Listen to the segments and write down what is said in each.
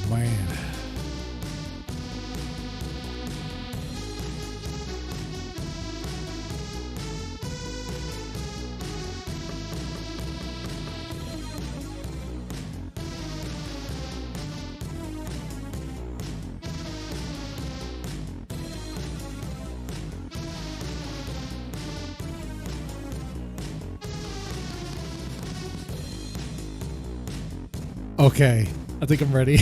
man. Okay, I think I'm ready.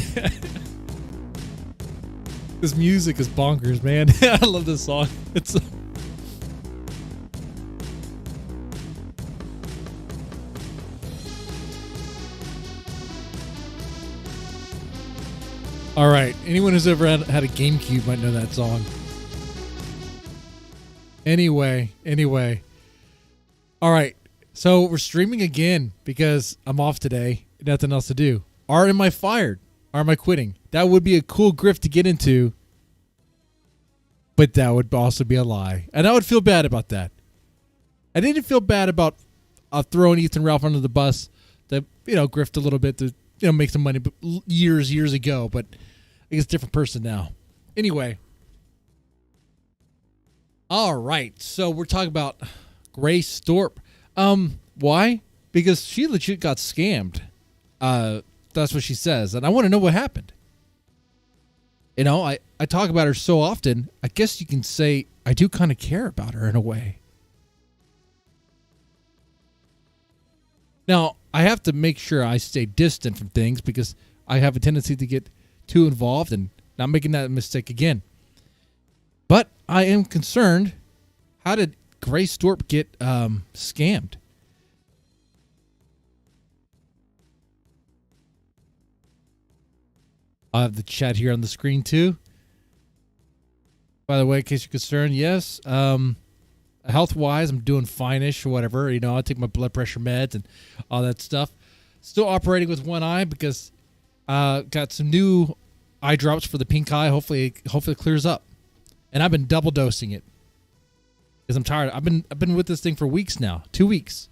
This music is bonkers, man. I love this song. It's all right. Anyone who's ever had a GameCube might know that song. Anyway. All right. So we're streaming again because I'm off today. Nothing else to do. Or am I fired? Or am I quitting? That would be a cool grift to get into. But that would also be a lie. And I would feel bad about that. I didn't feel bad about throwing Ethan Ralph under the bus to, grift a little bit to, make some money years ago. But I guess different person now. Anyway. All right. So we're talking about Grace Thorpe. Why? Because she legit got scammed. That's what she says. And I want to know what happened. I talk about her so often. I guess you can say I do kind of care about her in a way. Now, I have to make sure I stay distant from things because I have a tendency to get too involved and not making that mistake again. But I am concerned. How did Grace Thorpe get scammed? I'll have the chat here on the screen too. By the way, in case you're concerned, yes. Health-wise, I'm doing fine-ish or whatever. I take my blood pressure meds and all that stuff. Still operating with one eye because got some new eye drops for the pink eye. Hopefully it clears up. And I've been double dosing it because I'm tired. I've been with this thing for weeks now, 2 weeks.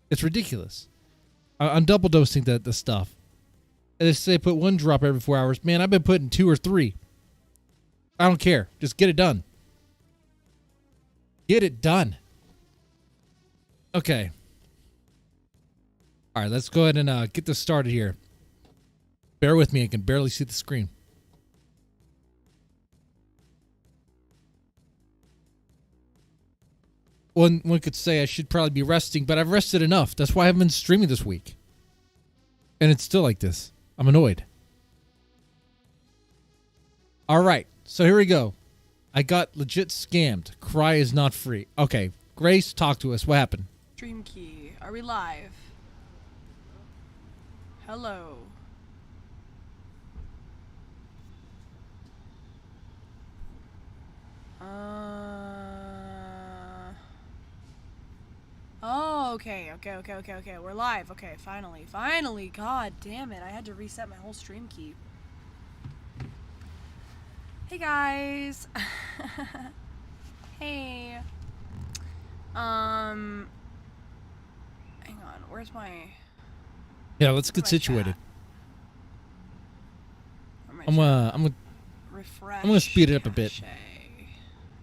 It's ridiculous. I'm double dosing the stuff. And they say put one drop every 4 hours. Man, I've been putting 2 or 3. I don't care. Just get it done. Get it done. Okay. All right, let's go ahead and get this started here. Bear with me. I can barely see the screen. One could say I should probably be resting, but I've rested enough. That's why I haven't been streaming this week. And it's still like this. I'm annoyed. All right. So here we go. I got legit scammed. Cry is not free. Okay. Grace, talk to us. What happened? Stream key. Are we live? Hello. Oh, okay. We're live. Okay, finally. God damn it. I had to reset my whole stream key. Hey, guys. Hey. Hang on. Where's my... Yeah, let's get situated. I'm gonna refresh. I'm gonna speed it up a bit.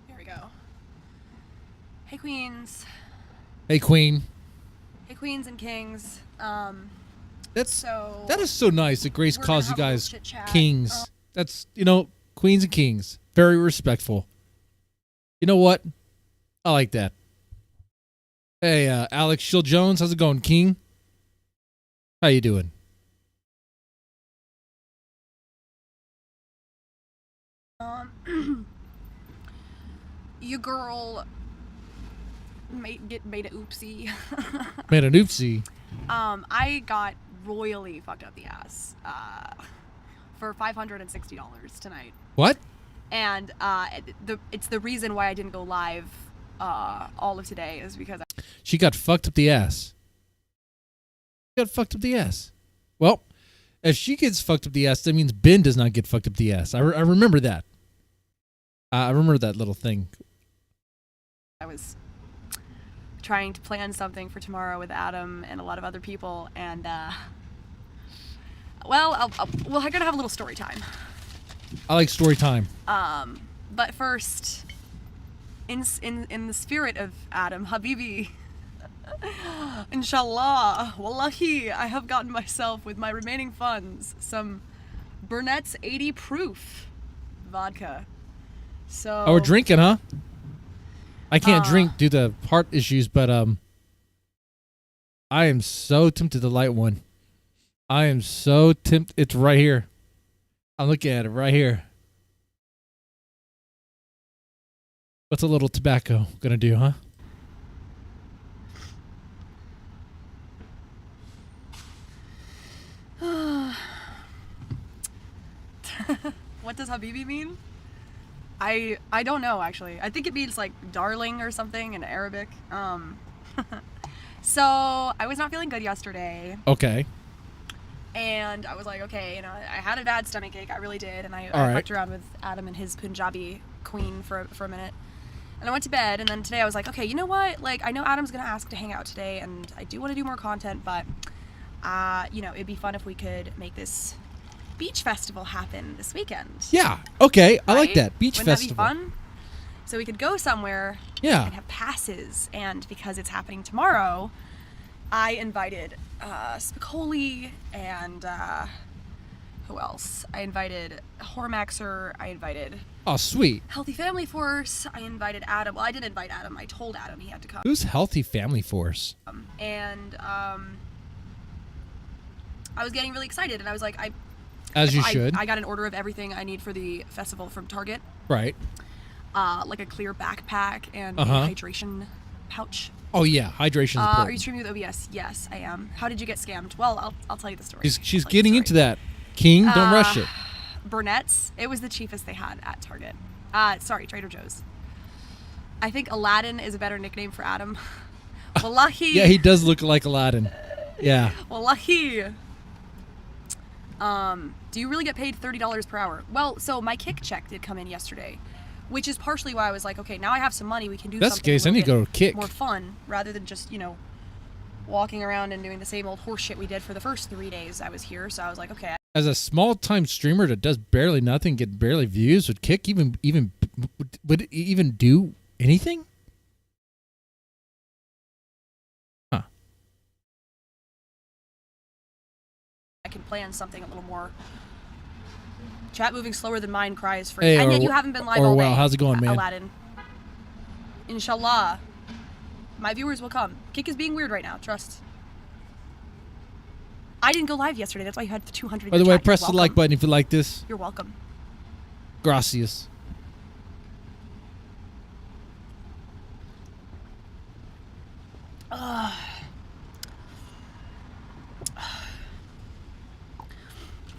There we go. Hey, queens. Hey, queen. Hey, queens and kings. That is so nice that Grace calls you guys kings. That's, queens and kings. Very respectful. You know what? I like that. Hey, Alex Shield Jones, how's it going, King? How you doing? Your girl made a oopsie. Made an oopsie. I got royally fucked up the ass for $560 tonight. What? And it's the reason why I didn't go live all of today is because she got fucked up the ass. She got fucked up the ass. Well, if she gets fucked up the ass, that means Ben does not get fucked up the ass. I remember that. I remember that little thing. I was trying to plan something for tomorrow with Adam and a lot of other people, and Well, we're gonna have a little story time. I like story time. But first, in the spirit of Adam Habibi, inshallah, wallahi, I have gotten myself with my remaining funds some Burnett's 80 proof vodka. So. Oh, we're drinking, huh? I can't drink due to heart issues, but I am so tempted to light one. I am so tempted. It's right here. I'm looking at it right here. What's a little tobacco gonna do, huh? What does Habibi mean? I don't know, actually. I think it means like darling or something in Arabic. So I was not feeling good yesterday. Okay. And I was like, okay, you know, I had a bad stomach ache. I really did. And I fucked around with Adam and his Punjabi queen for a minute. And I went to bed. And then today I was like, okay, you know what? Like, I know Adam's going to ask to hang out today. And I do want to do more content. But, you know, it'd be fun if we could make this beach festival happen this weekend. Yeah. Okay. I like Right? that. Beach Wouldn't festival. that be fun? So we could go somewhere Yeah. and have passes. And because it's happening tomorrow, I invited Spicoli and who else? I invited Hormaxer. I invited Oh, sweet. Healthy Family Force. I invited Adam. Well, I didn't invite Adam. I told Adam he had to come. Who's Healthy Family Force? And I was getting really excited, and I was like, As you should. I got an order of everything I need for the festival from Target. Right. Like a clear backpack and a hydration pouch. Oh yeah, hydration is Are you important. streaming with OBS? Yes, I am. How did you get scammed? Well, I'll tell you the story. She's getting into that. King, don't rush it. Burnett's. It was the cheapest they had at Target. Sorry, Trader Joe's. I think Aladdin is a better nickname for Adam. Wallahi. Yeah, he does look like Aladdin. Yeah. Wallahi. Do you really get paid $30 per hour? Well, so my kick check did come in yesterday, which is partially why I was like, okay, now I have some money. We can do That's the something case. I need to go to Kick. more fun rather than just, you know, walking around and doing the same old horse shit we did for the first 3 days I was here. So I was like, okay. As a small-time streamer that does barely nothing, get barely views, would Kick would it even do anything? Huh. I can plan something a little more. Chat moving slower than mine cries for Hey, and yet or- you haven't been live or all well, day. how's it going, man? Aladdin. Inshallah. My viewers will come. Kick is being weird right now, trust. I didn't go live yesterday, that's why you had 200 in By the your way, chat. press You're the like welcome. button if you like this. You're welcome. Gracias.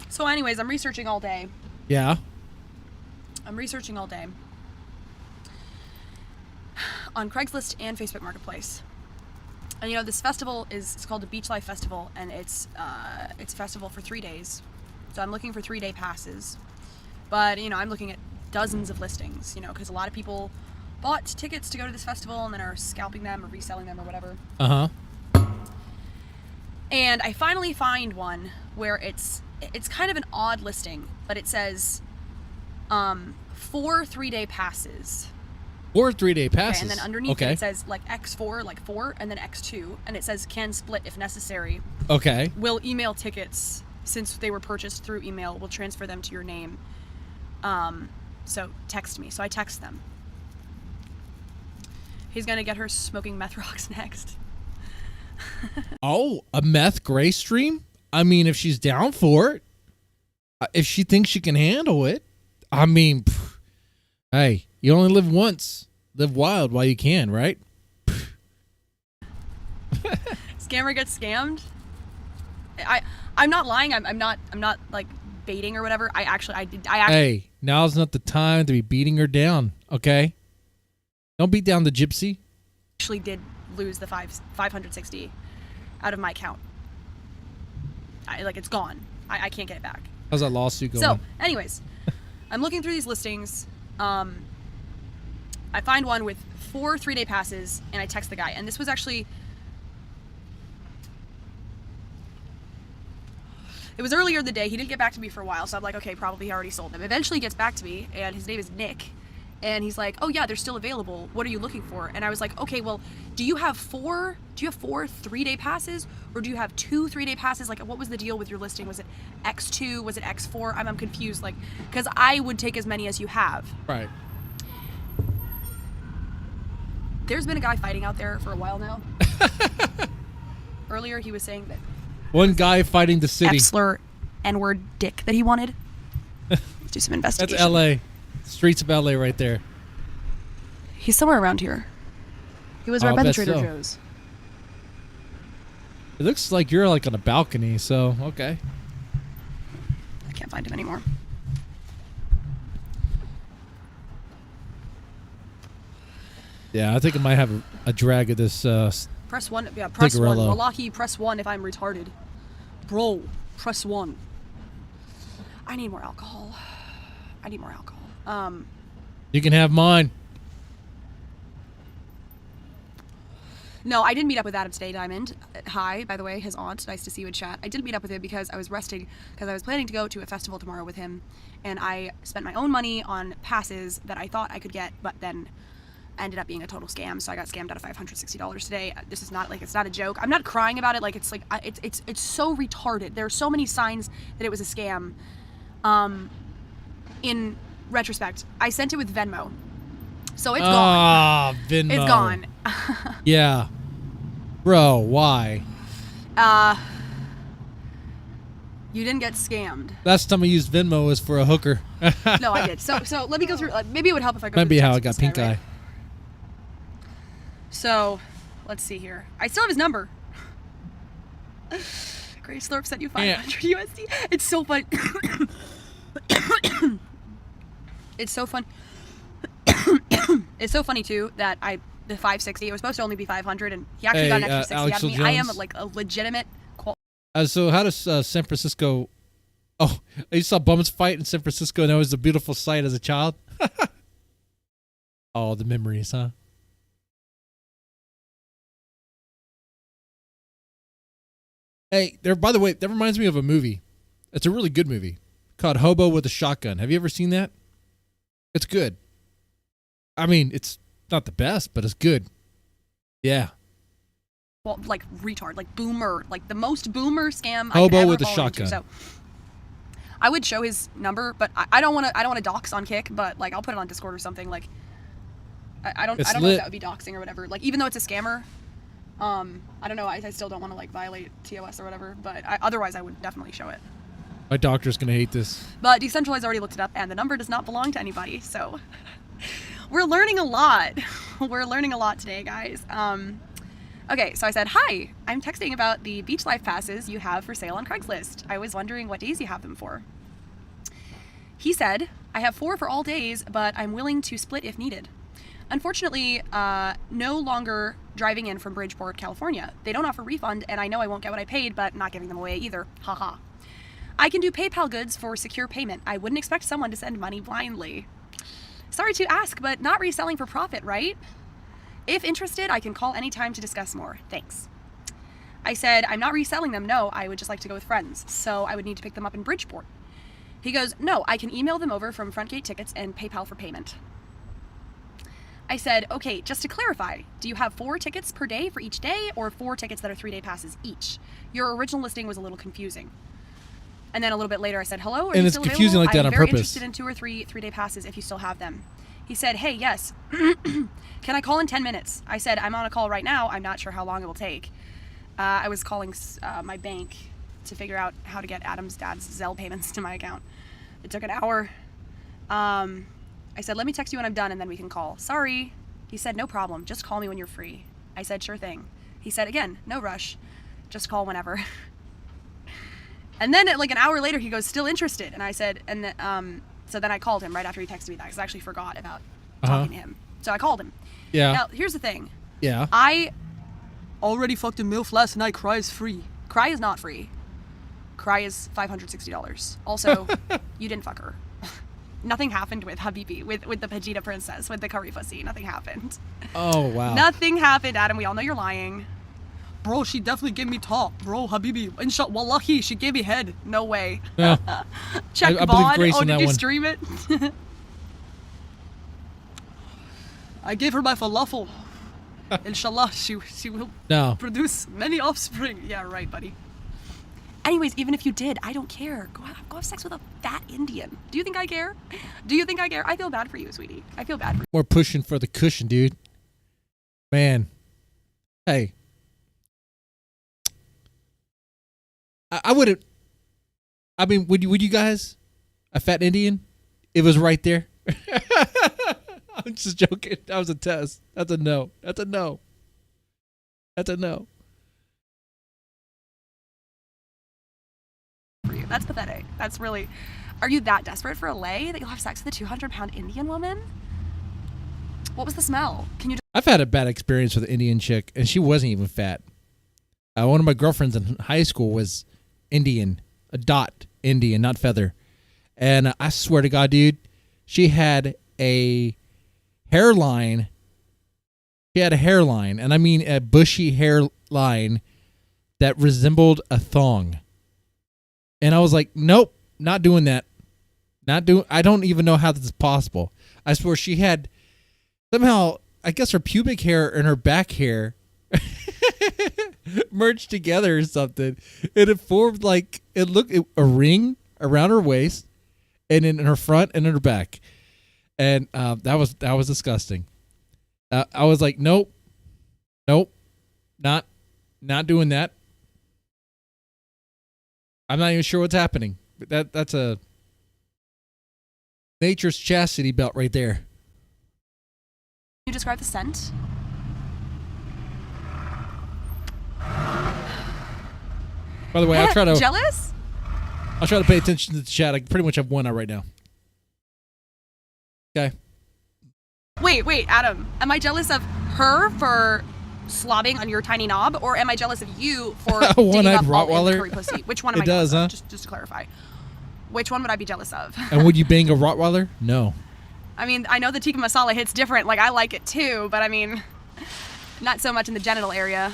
So anyways, I'm researching all day. Yeah. I'm researching all day on Craigslist and Facebook Marketplace. And you know, this festival it's called the Beach Life Festival, and it's a festival for 3 days. So I'm looking for 3-day passes. But you know, I'm looking at dozens of listings, you know, because a lot of people bought tickets to go to this festival and then are scalping them or reselling them or whatever. Uh-huh. And I finally find one where it's kind of an odd listing, but it says 4 3-day passes. 4 3-day passes. Okay, and then underneath it says like X4, like 4, and then X2, and it says can split if necessary. Okay. Will email tickets, since they were purchased through email, will transfer them to your name. So text me. So I text them. He's gonna get her smoking meth rocks next. Oh, a meth gray stream? I mean, if she's down for it, if she thinks she can handle it, I mean, hey, you only live once. Live wild while you can, right? Scammer gets scammed. I'm not lying. I'm not like baiting or whatever. I actually. Hey, now's not the time to be beating her down. Okay, don't beat down the gypsy. Actually did lose the 560 out of my account. It's gone. I can't get it back. How's that lawsuit going? So, anyways, I'm looking through these listings. I find one with 4 3-day passes, and I text the guy. And this was actually It was earlier in the day. He didn't get back to me for a while, so I'm like, okay, probably he already sold them. Eventually he gets back to me, and his name is Nick. And he's like, oh yeah, they're still available. What are you looking for? And I was like, okay, well, do you have four 3-day passes? Or do you have 2 3-day passes? Like, what was the deal with your listing? Was it X2? Was it X4? I'm confused, like, because I would take as many as you have. Right. There's been a guy fighting out there for a while now. Earlier he was saying that one guy fighting the city. F-slur, N-word, dick that he wanted. Let's do some investigation. That's L.A. Streets of L.A. right there. He's somewhere around here. He was right by the Trader Joe's. It looks like you're like on a balcony, so okay. I can't find him anymore. Yeah, I think I might have a drag of this. Press 1. Yeah, press 1. Cigarello. Wallahi, press 1 if I'm retarded. Bro, press 1. I need more alcohol. You can have mine. No, I didn't meet up with Adam today, Diamond. Hi, by the way, his aunt. Nice to see you in chat. I didn't meet up with him because I was resting, because I was planning to go to a festival tomorrow with him, and I spent my own money on passes that I thought I could get, but then ended up being a total scam. So I got scammed out of $560 today. This is not like, it's not a joke. I'm not crying about it. Like, it's like, it's so retarded. There are so many signs that it was a scam. In retrospect, I sent it with Venmo. So it's gone. Ah, Venmo. It's gone. Yeah. Bro, why? You didn't get scammed. Last time I used Venmo was for a hooker. No, I did. So let me go through. Maybe it would help if I go. Might be through the how I text got pink guy, eye. right? So, let's see here. I still have his number. Great Slurp sent you 500 USD. It's so fun. It's so fun. It's so funny too that the 560. It was supposed to only be 500, and he actually got an extra 60 Alex out of me. Jones. I am like a legitimate. So how does San Francisco? Oh, you saw bums fight in San Francisco, and that was a beautiful sight as a child. Oh, the memories, huh? Hey, there. By the way, that reminds me of a movie. It's a really good movie called Hobo with a Shotgun. Have you ever seen that? It's good. I mean, it's not the best, but it's good. Yeah. Well, like retard, like boomer, like the most boomer scam. Hobo with a shotgun. So I would show his number, but I don't want to dox on Kick, but like I'll put it on Discord or something. Like I don't know if that would be doxing or whatever. Like even though it's a scammer, I don't know. I still don't want to like violate TOS or whatever, but otherwise I would definitely show it. My doctor's gonna hate this. But Decentralized already looked it up, and the number does not belong to anybody. So we're learning a lot. We're learning a lot today, guys. Okay, so I said, hi, I'm texting about the beach life passes you have for sale on Craigslist. I was wondering what days you have them for. He said, I have 4 for all days, but I'm willing to split if needed. Unfortunately, no longer driving in from Bridgeport, California. They don't offer refund, and I know I won't get what I paid, but not giving them away either. Haha. I can do PayPal goods for secure payment. I wouldn't expect someone to send money blindly. Sorry to ask, but not reselling for profit, right? If interested, I can call anytime to discuss more. Thanks. I said, I'm not reselling them. No, I would just like to go with friends. So I would need to pick them up in Bridgeport. He goes, no, I can email them over from Frontgate Tickets and PayPal for payment. I said, okay, just to clarify, do you have 4 tickets per day for each day or 4 tickets that are 3-day passes each? Your original listing was a little confusing. And then a little bit later I said, hello, are you still available? And it's confusing like that on I'm very purpose. interested in 2 or 3 3-day passes if you still have them. He said, hey, yes. Can I call in 10 minutes? I said, I'm on a call right now. I'm not sure how long it will take. I was calling my bank to figure out how to get Adam's dad's Zelle payments to my account. It took an hour. I said, let me text you when I'm done and then we can call. Sorry. He said, no problem. Just call me when you're free. I said, sure thing. He said, again, no rush. Just call whenever. And then like an hour later, he goes, still interested. And I said, so then I called him right after he texted me that because I actually forgot about talking to him. So I called him. Yeah. Now, here's the thing. Yeah. I already fucked a MILF last night. Cry is free. Cry is not free. Cry is $560. Also, you didn't fuck her. Nothing happened with Habibi, with the Vegeta princess, with the curry pussy. Nothing happened. Oh, wow. Nothing happened, Adam. We all know you're lying. Bro, she definitely gave me top. Bro, Habibi. Inshallah, wallahi, she gave me head. No way. No. Check I believe Vaughn. Grace Oh, on did that you one. stream it? I gave her my falafel. Inshallah, she will produce many offspring. Yeah, right, buddy. Anyways, even if you did, I don't care. Go have sex with a fat Indian. Do you think I care? Do you think I care? I feel bad for you, sweetie. I feel bad for you. More pushing for the cushion, dude. Man. Hey. I wouldn't. I mean, would you guys? A fat Indian? It was right there. I'm just joking. That was a test. That's a no. That's a no. That's a no. For you. That's pathetic. That's really. Are you that desperate for a lay that you'll have sex with a 200-pound Indian woman? What was the smell? Can you? I've had a bad experience with an Indian chick, and she wasn't even fat. One of my girlfriends in high school was Indian, a dot Indian, not feather. And I swear to God, dude, she had a hairline. She had a hairline, and I mean a bushy hairline that resembled a thong. And I was like, nope, not doing that. I don't even know how this is possible. I swear she had somehow, I guess her pubic hair and her back hair merged together or something. And it formed like, a ring around her waist and in her front and in her back. And that was disgusting. I was like, nope, not doing that. I'm not even sure what's happening. But that's a nature's chastity belt right there. Can you describe the scent? By the way, I'll try to jealous. I'll try to pay attention to the chat. I pretty much have one out right now. Okay. Wait, Adam. Am I jealous of her for slobbing on your tiny knob, or am I jealous of you for digging up all in curry pussy? Which one am I jealous of? Just to clarify. Which one would I be jealous of? And would you bang a Rottweiler? No. I mean, I know the tikka masala hits different. Like, I like it too, but I mean, not so much in the genital area.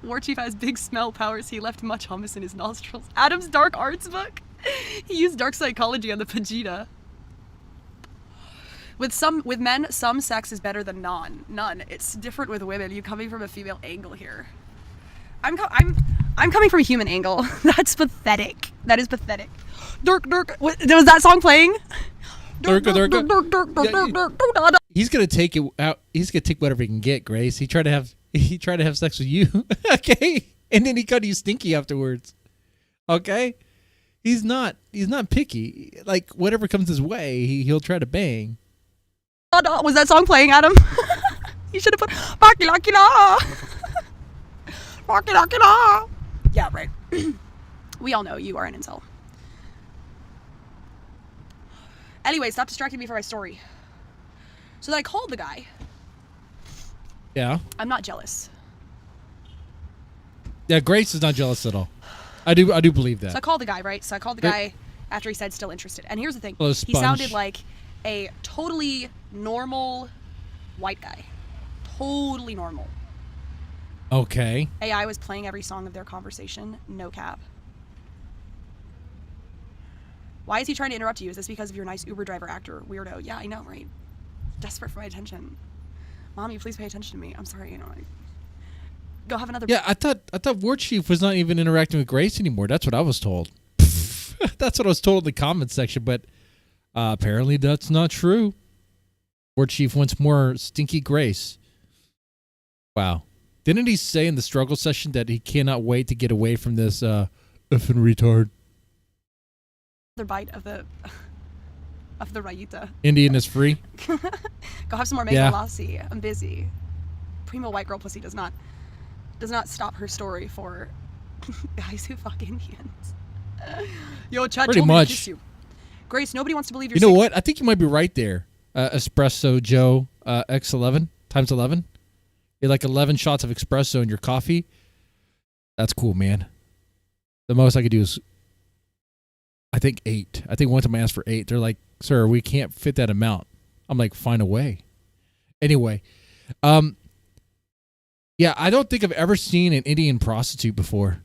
War Chief has big smell powers. He left much hummus in his nostrils. Adam's dark arts book. He used dark psychology on the Vegeta. With men, some sex is better than none. It's different with women. You coming from a female angle here. I'm coming from a human angle. That's pathetic. That is pathetic. Dirk. Was that song playing? Dirk. He's gonna take it out. He's gonna take whatever he can get, Grace. He tried to have sex with you, okay? And then he called you stinky afterwards, okay? He's not picky. Like, whatever comes his way, he'll try to bang. Was that song playing, Adam? You should have put Baki Laki La. Baki Laki La. Yeah, right. We all know you are an incel. Anyway, stop distracting me from my story. So then I called the guy. Yeah. I'm not jealous. Yeah, Grace is not jealous at all. I do believe that. So I called the guy, right? So I called the guy after he said still interested. And here's the thing. Hello, he sounded like a totally normal white guy. Totally normal. Okay. AI was playing every song of their conversation. No cap. Why is he trying to interrupt you? Is this because of your nice Uber driver actor weirdo? Yeah, I know, right? Desperate for my attention. Mommy, please pay attention to me. I'm sorry, go have another. Yeah, I thought War Chief was not even interacting with Grace anymore. That's what I was told. That's what I was told in the comments section, but apparently that's not true. War Chief wants more stinky Grace. Wow. Didn't he say in the struggle session that he cannot wait to get away from this effing retard? Another bite of the rayita. Indian is free. Go have some more mango lassi. I'm busy. Primo white girl pussy does not stop her story for guys who fuck Indians. Yo, Chad Pretty told me much. to kiss you. Grace, nobody wants to believe You know what? I think you might be right there. Espresso Joe X11 times 11. You're like 11 shots of espresso in your coffee. That's cool, man. The most I could do is, I think 8. I think one time I asked for 8. They're like, sir, we can't fit that amount. I'm like, find a way. Anyway, Yeah, I don't think I've ever seen an Indian prostitute before.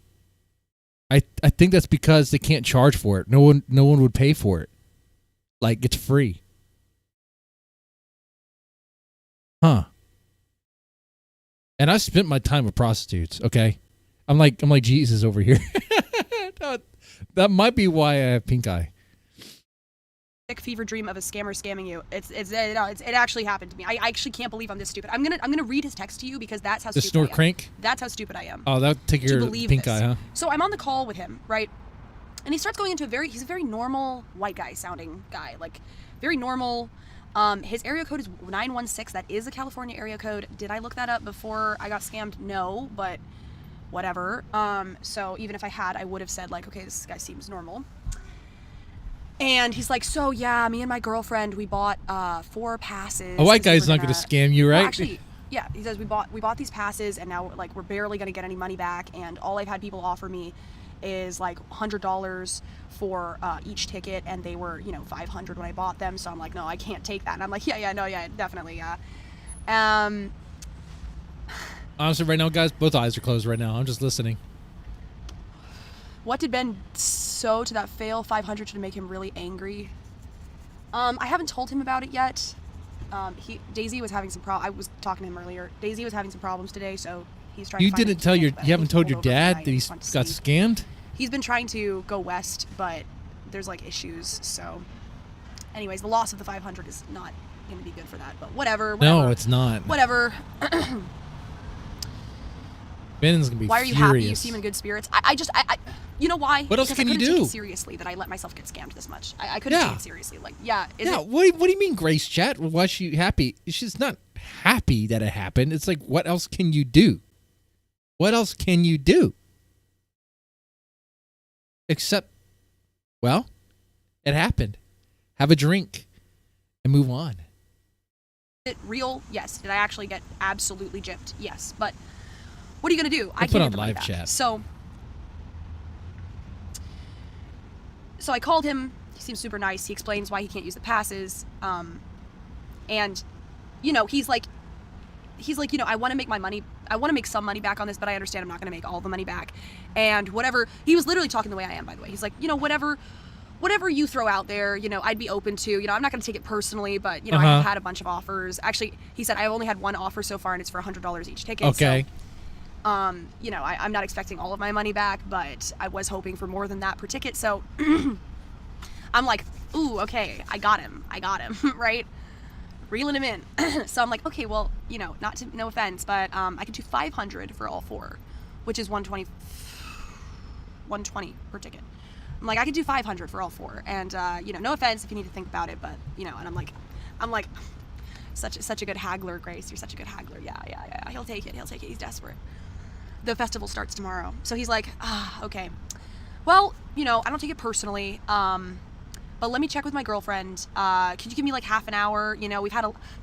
I think that's because they can't charge for it. No one would pay for it. Like, it's free. Huh. And I spent my time with prostitutes, okay? I'm like Jesus over here. That might be why I have pink eye. Fever dream of a scammer scamming you. It actually happened to me. I actually can't believe I'm this stupid. I'm gonna read his text to you because that's how the stupid I am. snort crank? That's how stupid I am. Oh, that'll take your pink eye, huh? So I'm on the call with him, right? And he starts going into he's a very normal white guy sounding guy, like very normal. His area code is 916. That is a California area code. Did I look that up before I got scammed? No, but whatever. So even if I had, I would have said like, okay, this guy seems normal. And he's like, so yeah, me and my girlfriend, we bought 4 passes. A white guy's not going to scam you, right? Well, actually, yeah, he says we bought these passes, and now like we're barely going to get any money back, and all I've had people offer me is like $100 for each ticket, and they were, $500 when I bought them. So I'm like, no, I can't take that. And I'm like, yeah, definitely, yeah. Honestly, right now, guys, both eyes are closed right now. I'm just listening. What did Ben sow to that fail 500 to make him really angry? I haven't told him about it yet. Daisy was having some I was talking to him earlier. Daisy was having some problems today, so he's trying. You haven't told your dad that he got scammed? He's been trying to go west, but there's like issues. So, anyways, the loss of the 500 is not going to be good for that. But whatever. No, it's not. Whatever. Ben's gonna be Why are you furious. happy? You seem in good spirits. I you know why? What else because can you do? I couldn't take it seriously that I let myself get scammed this much. I couldn't take it seriously. Like, What do you mean, Grace Chat? Why is she happy? She's not happy that it happened. It's like, what else can you do? What else can you do? Except, well, it happened. Have a drink and move on. Is it real? Yes. Did I actually get absolutely gypped? Yes. But what are you going to do? I can't put get on the money live back. chat. So I called him. He seems super nice. He explains why he can't use the passes. And, he's like, I want to make my money. I want to make some money back on this, but I understand I'm not going to make all the money back. And whatever. He was literally talking the way I am, by the way. He's like, whatever you throw out there, I'd be open to. I'm not going to take it personally, but, I've had a bunch of offers. Actually, he said I've only had one offer so far, and it's for $100 each ticket. Okay. So, I'm not expecting all of my money back, but I was hoping for more than that per ticket. So I'm like, ooh, okay, I got him, right? Reeling him in. So I'm like, okay, well, no offense, but I could do 500 for all 4, which is 120 per ticket. I'm like, I could do 500 for all 4, and no offense if you need to think about it, but and I'm like, such a good haggler, Grace. You're such a good haggler. Yeah. He'll take it. He's desperate. The festival starts tomorrow. So he's like, okay. Well, I don't take it personally. But let me check with my girlfriend. Could you give me like half an hour?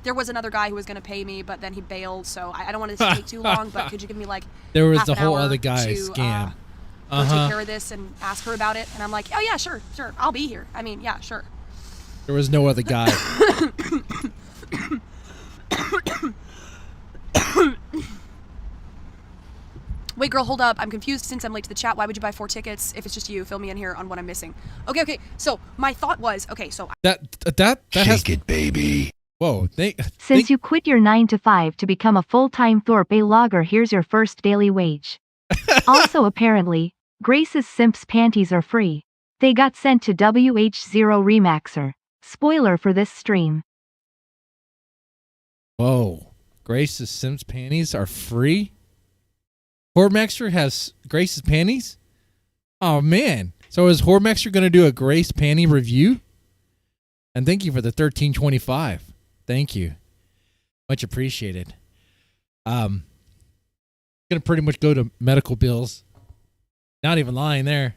There was another guy who was going to pay me, but then he bailed. So I don't want this to take too long, but could you give me like there was half the an whole hour other guy to, scam. Go take care of this and ask her about it. And I'm like, oh yeah, sure. I'll be here. I mean, yeah, sure. There was no other guy. Wait, girl, hold up. I'm confused since I'm late to the chat. Why would you buy 4 tickets if it's just you? Fill me in here on what I'm missing. Okay. So my thought was, that Shake it, baby. Whoa. Since you quit your 9 to 5 to become a full-time Thorpe logger, here's your first daily wage. Also, apparently, Grace's Simps panties are free. They got sent to WH0 Remaxer. Spoiler for this stream. Whoa. Grace's Simps panties are free? Hormexer has Grace's panties? Oh, man. So is Hormexer going to do a Grace panty review? And thank you for the 1325. Thank you. Much appreciated. Going to pretty much go to medical bills. Not even lying there.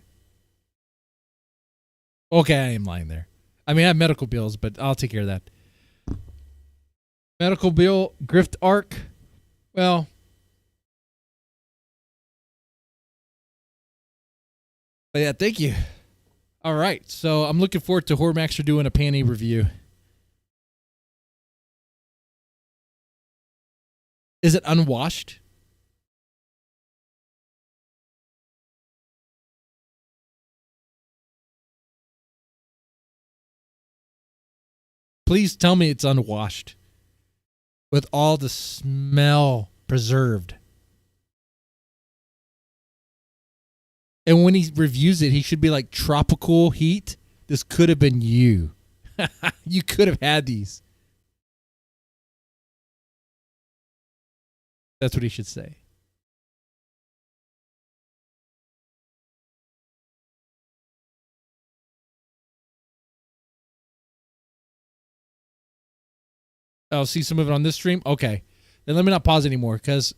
Okay, I am lying there. I mean, I have medical bills, but I'll take care of that. Medical bill, Grift Arc. Well, but yeah, thank you. All right, so I'm looking forward to Hormaxer doing a panty review. Is it unwashed? Please tell me it's unwashed with all the smell preserved. And when he reviews it, he should be like, tropical heat. This could have been you. You could have had these. That's what he should say. I'll see some of it on this stream. Okay. Then let me not pause anymore because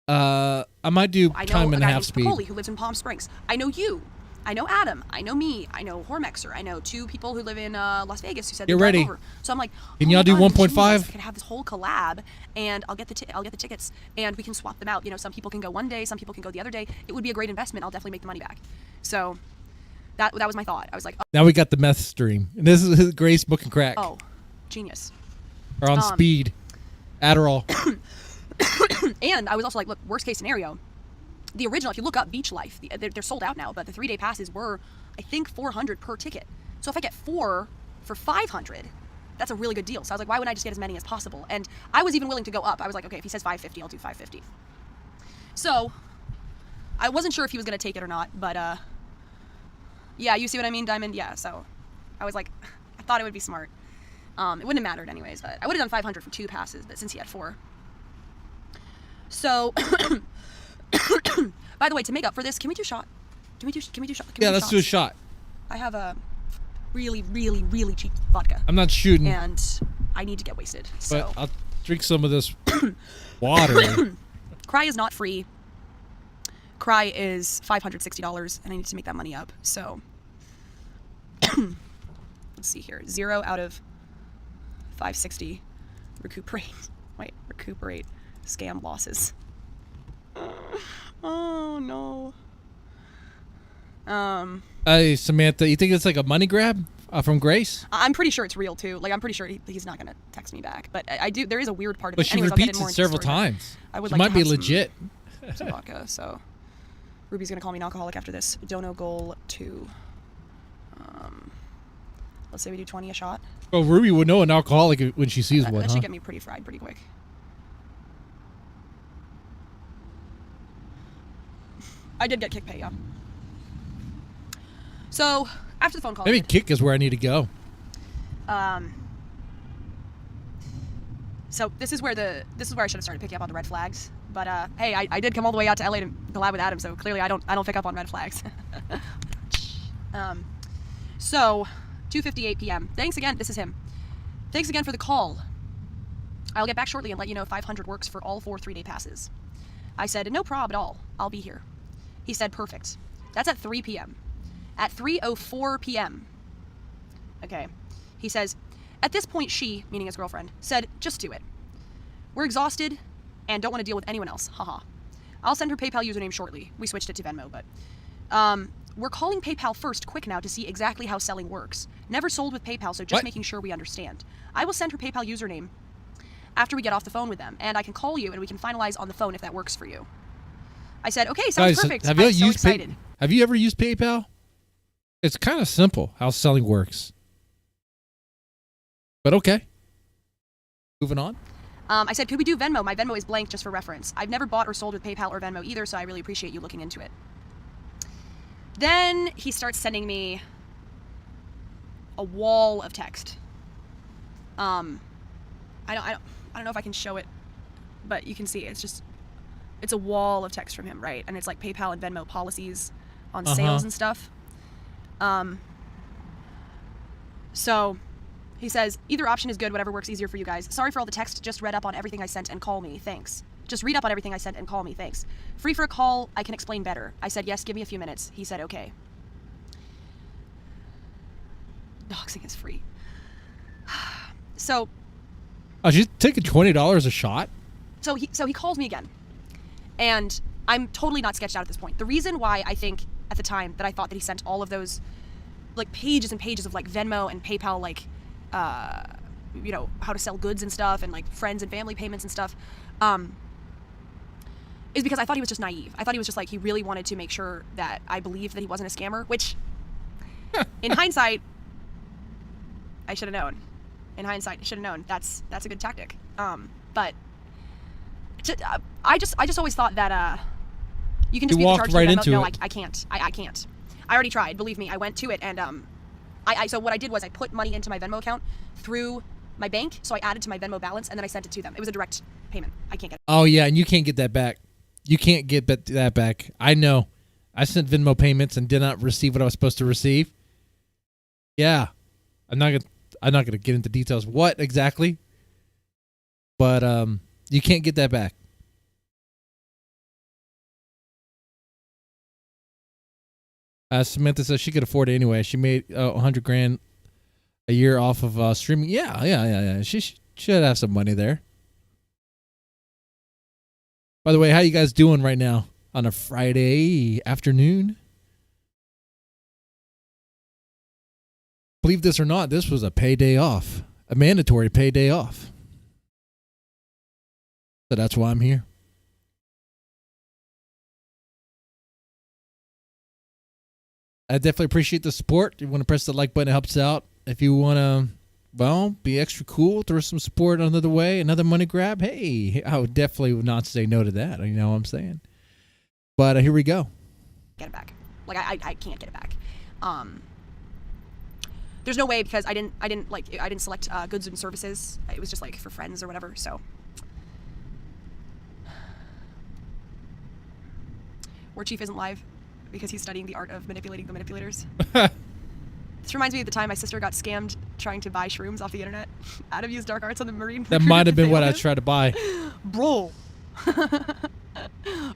I might do time and a half speed. Who lives in Palm Springs. I know you. I know Adam. I know me. I know Hormexer. I know 2 people who live in Las Vegas who said they're ready. Over. So I'm like, can y'all do 1.5? I can have this whole collab, and I'll get the tickets, and we can swap them out. You know, some people can go one day, some people can go the other day. It would be a great investment. I'll definitely make the money back. So that was my thought. I was like, oh. Now we got the meth stream, and this is Grace booking crack. Oh, genius. Or on speed, Adderall. And I was also like, look, worst case scenario. The original, if you look up Beach Life, they're sold out now, but the 3-day passes were, I think, $400 per ticket. So if I get 4 for $500, that's a really good deal. So I was like, why wouldn't I just get as many as possible? And I was even willing to go up. I was like, okay, if he says $550, I'll do $550. So I wasn't sure if he was going to take it or not, but yeah, you see what I mean, Diamond? Yeah, so I was like, I thought it would be smart. It wouldn't have mattered anyways, but I would have done $500 for 2 passes, but since he had 4. So... By the way, to make up for this, can we do shot? Can we do shot? Yeah, let's do a shot. I have a really, really, really cheap vodka. I'm not shooting. And I need to get wasted. So. But I'll drink some of this water. Cry is not free. Cry is $560, and I need to make that money up. So, let's see here. 0 out of 560. Recuperate scam losses. Oh no. Hey Samantha, you think it's like a money grab from Grace? I'm pretty sure it's real too. Like I'm pretty sure he's not gonna text me back. But I do. There is a weird part of it. But she Anyways, repeats it several times. I would she like might to be legit. Some vodka. So Ruby's gonna call me an alcoholic after this. Dono goal 2. Let's say we do 20 a shot. Well, Ruby would know an alcoholic when she sees one. That should get me pretty fried pretty quick. I did get kick pay, yeah. So after the phone call, maybe kick is where I need to go. So this is where I should have started picking up on the red flags. But hey, I did come all the way out to LA to collab with Adam, so clearly I don't pick up on red flags. So 2:58 p.m. Thanks again. This is him. Thanks again for the call. I'll get back shortly and let you know if 500 works for all 4 3-day passes. I said, no prob at all. I'll be here. He said, perfect. That's at 3 p.m. At 3:04 p.m. Okay. He says, at this point she, meaning his girlfriend, said, just do it. We're exhausted and don't want to deal with anyone else. Haha. I'll send her PayPal username shortly. We switched it to Venmo, but we're calling PayPal first quick now to see exactly how selling works. Never sold with PayPal, so just making sure we understand. I will send her PayPal username after we get off the phone with them, and I can call you and we can finalize on the phone if that works for you. I said, okay, sounds perfect. I'm so excited. Have you ever used PayPal? It's kind of simple how selling works. But okay. Moving on. I said, could we do Venmo? My Venmo is blank just for reference. I've never bought or sold with PayPal or Venmo either, so I really appreciate you looking into it. Then he starts sending me a wall of text. I don't know if I can show it, but you can see it's a wall of text from him, right? And it's like PayPal and Venmo policies on sales and stuff. So he says, either option is good, whatever works easier for you guys. Sorry for all the text, just read up on everything I sent and call me, thanks. Just read up on everything I sent and call me, thanks. Free for a call, I can explain better. I said, yes, give me a few minutes. He said, okay. Doxing is free. So. Oh, she's taking $20 a shot? So he calls me again. And I'm totally not sketched out at this point. The reason why I think at the time that I thought that he sent all of those like pages and pages of like Venmo and PayPal, like, how to sell goods and stuff and like friends and family payments and stuff, is because I thought he was just naive. I thought he was just like, he really wanted to make sure that I believed that he wasn't a scammer, which in hindsight, I should have known. In hindsight, I should have known. That's a good tactic. But I just always thought that you can just be the charge right Venmo. into No, it. I can't. I can't. I already tried. Believe me, I went to it and so what I did was I put money into my Venmo account through my bank, so I added to my Venmo balance and then I sent it to them. It was a direct payment. I can't get it. Oh yeah, and you can't get that back. You can't get that back. I know. I sent Venmo payments and did not receive what I was supposed to receive. Yeah, I'm not gonna get into details what exactly, but you can't get that back. Samantha says she could afford it anyway. She made $100,000 a year off of streaming. Yeah. She should have some money there. By the way, how you guys doing right now on a Friday afternoon? Believe this or not, this was a payday off, a mandatory payday off. So that's why I'm here. I definitely appreciate the support. If you want to press the like button, it helps out. If you want to, well, be extra cool, throw some support another way, another money grab, hey, I would definitely not say no to that. You know what I'm saying? But here we go. Get it back. Like I can't get it back. There's no way because I didn't select goods and services. It was just like for friends or whatever. So War Chief isn't live because he's studying the art of manipulating the manipulators. This reminds me of the time my sister got scammed trying to buy shrooms off the internet. Adam used dark arts on the Marine. That might have been what I tried to buy. Bro.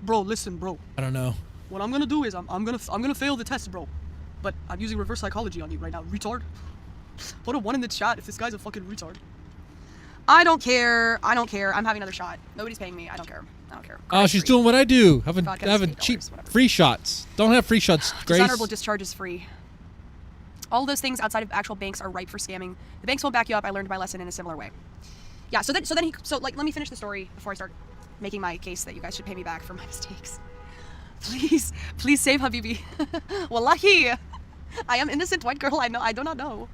Bro, listen, bro. I don't know. What I'm gonna do is I'm gonna fail the test, bro. But I'm using reverse psychology on you right now, retard. Put a 1 in the chat if this guy's a fucking retard. I don't care. I'm having another shot. Nobody's paying me. I don't care. Oh, she's doing what I do. Having $8, cheap whatever. free shots. Don't have free shots, Grace. Dishonorable discharge is free. All those things outside of actual banks are ripe for scamming. The banks won't back you up. I learned my lesson in a similar way. Yeah. So let me finish the story before I start making my case that you guys should pay me back for my mistakes. Please save Habibi. Wallahi, I am innocent white girl. I do not know.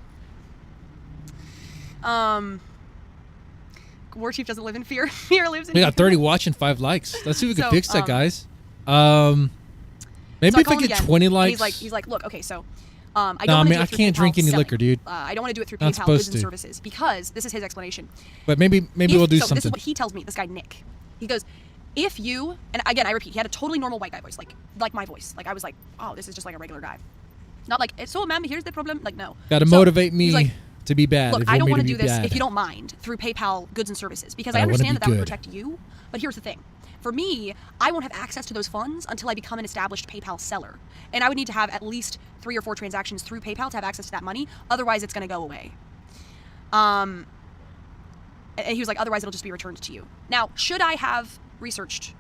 War Chief doesn't live in fear. Fear lives in. We got 30 watching, 5 likes. Let's see if we can fix that, guys. Maybe so if I get 20 likes. He's like, look, okay, so I don't want to do it through can't PayPal drink any selling. liquor, dude. I don't want to do it through Not PayPal goods supposed and to. services because this is his explanation. But maybe we'll do so something. This is what he tells me. This guy Nick, he goes, if you, and again I repeat, he had a totally normal white guy voice, like my voice. Like I was like, oh, this is just like a regular guy, not like so, ma'am. Here's the problem. Like no. Got to So motivate me he's like, to be bad. Look, if you I don't want want me to do be this bad. if you don't mind through PayPal goods and services because I I wanna understand be that would good. protect you. But here's the thing. For me, I won't have access to those funds until I become an established PayPal seller. And I would need to have at least 3 or 4 transactions through PayPal to have access to that money. Otherwise, it's going to go away. And he was like, otherwise, it'll just be returned to you. Now, should I have researched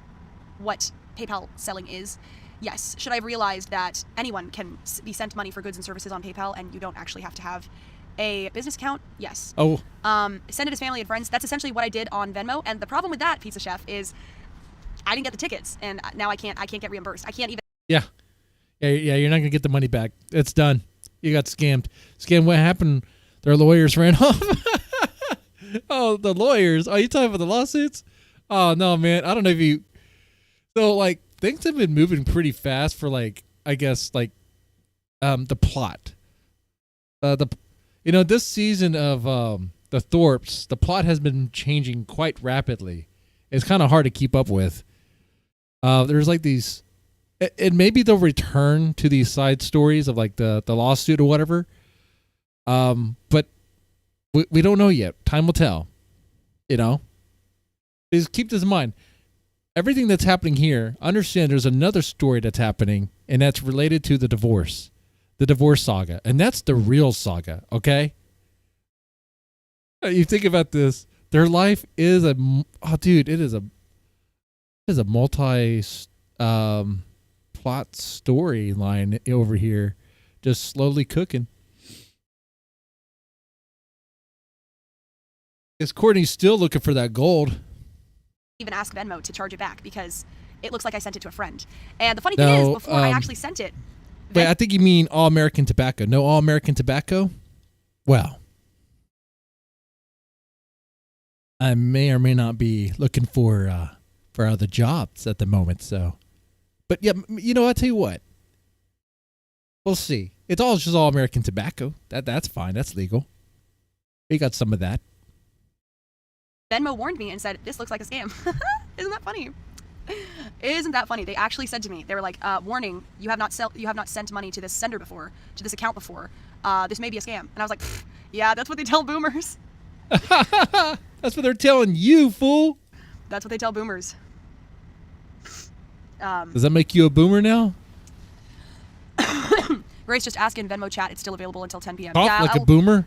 what PayPal selling is? Yes. Should I have realized that anyone can be sent money for goods and services on PayPal and you don't actually have to have a business account? Yes. Oh. Send it to family and friends. That's essentially what I did on Venmo. And the problem with that, Pizza Chef, is I didn't get the tickets, and now I can't get reimbursed. I can't even. Yeah. You're not gonna get the money back. It's done. You got scammed. What happened? Their lawyers ran off. Oh, the lawyers. Are you talking about the lawsuits? Oh no, man. I don't know if you. So like things have been moving pretty fast for like I guess like the plot. This season of the Thorps, the plot has been changing quite rapidly. It's kind of hard to keep up with. There's like these, and maybe they'll return to these side stories of like the lawsuit or whatever. But we don't know yet. Time will tell. Just keep this in mind. Everything that's happening here, understand there's another story that's happening, and that's related to the divorce saga, and that's the real saga. Okay. You think about this. Their life is it is a multi plot storyline over here, just slowly cooking. Because Courtney's still looking for that gold. Even ask Venmo to charge it back because it looks like I sent it to a friend. And the funny thing is, before I actually sent it. Wait, I think you mean All American Tobacco. No All American Tobacco? Well, I may or may not be looking for other jobs at the moment. So, but yeah, you know, I'll tell you what. We'll see. It's all just all American tobacco. That's fine. That's legal. We got some of that. Venmo warned me and said, "This looks like a scam." Isn't that funny? Isn't that funny? They actually said to me, they were like, "Warning: you have not sent money to this sender before, to this account before. This may be a scam." And I was like, "Yeah, that's what they tell boomers." That's what they're telling you, fool. That's what they tell boomers. Does that make you a boomer now? Grace just asked in Venmo chat. It's still available until 10 p.m. Talk Yeah, like a boomer.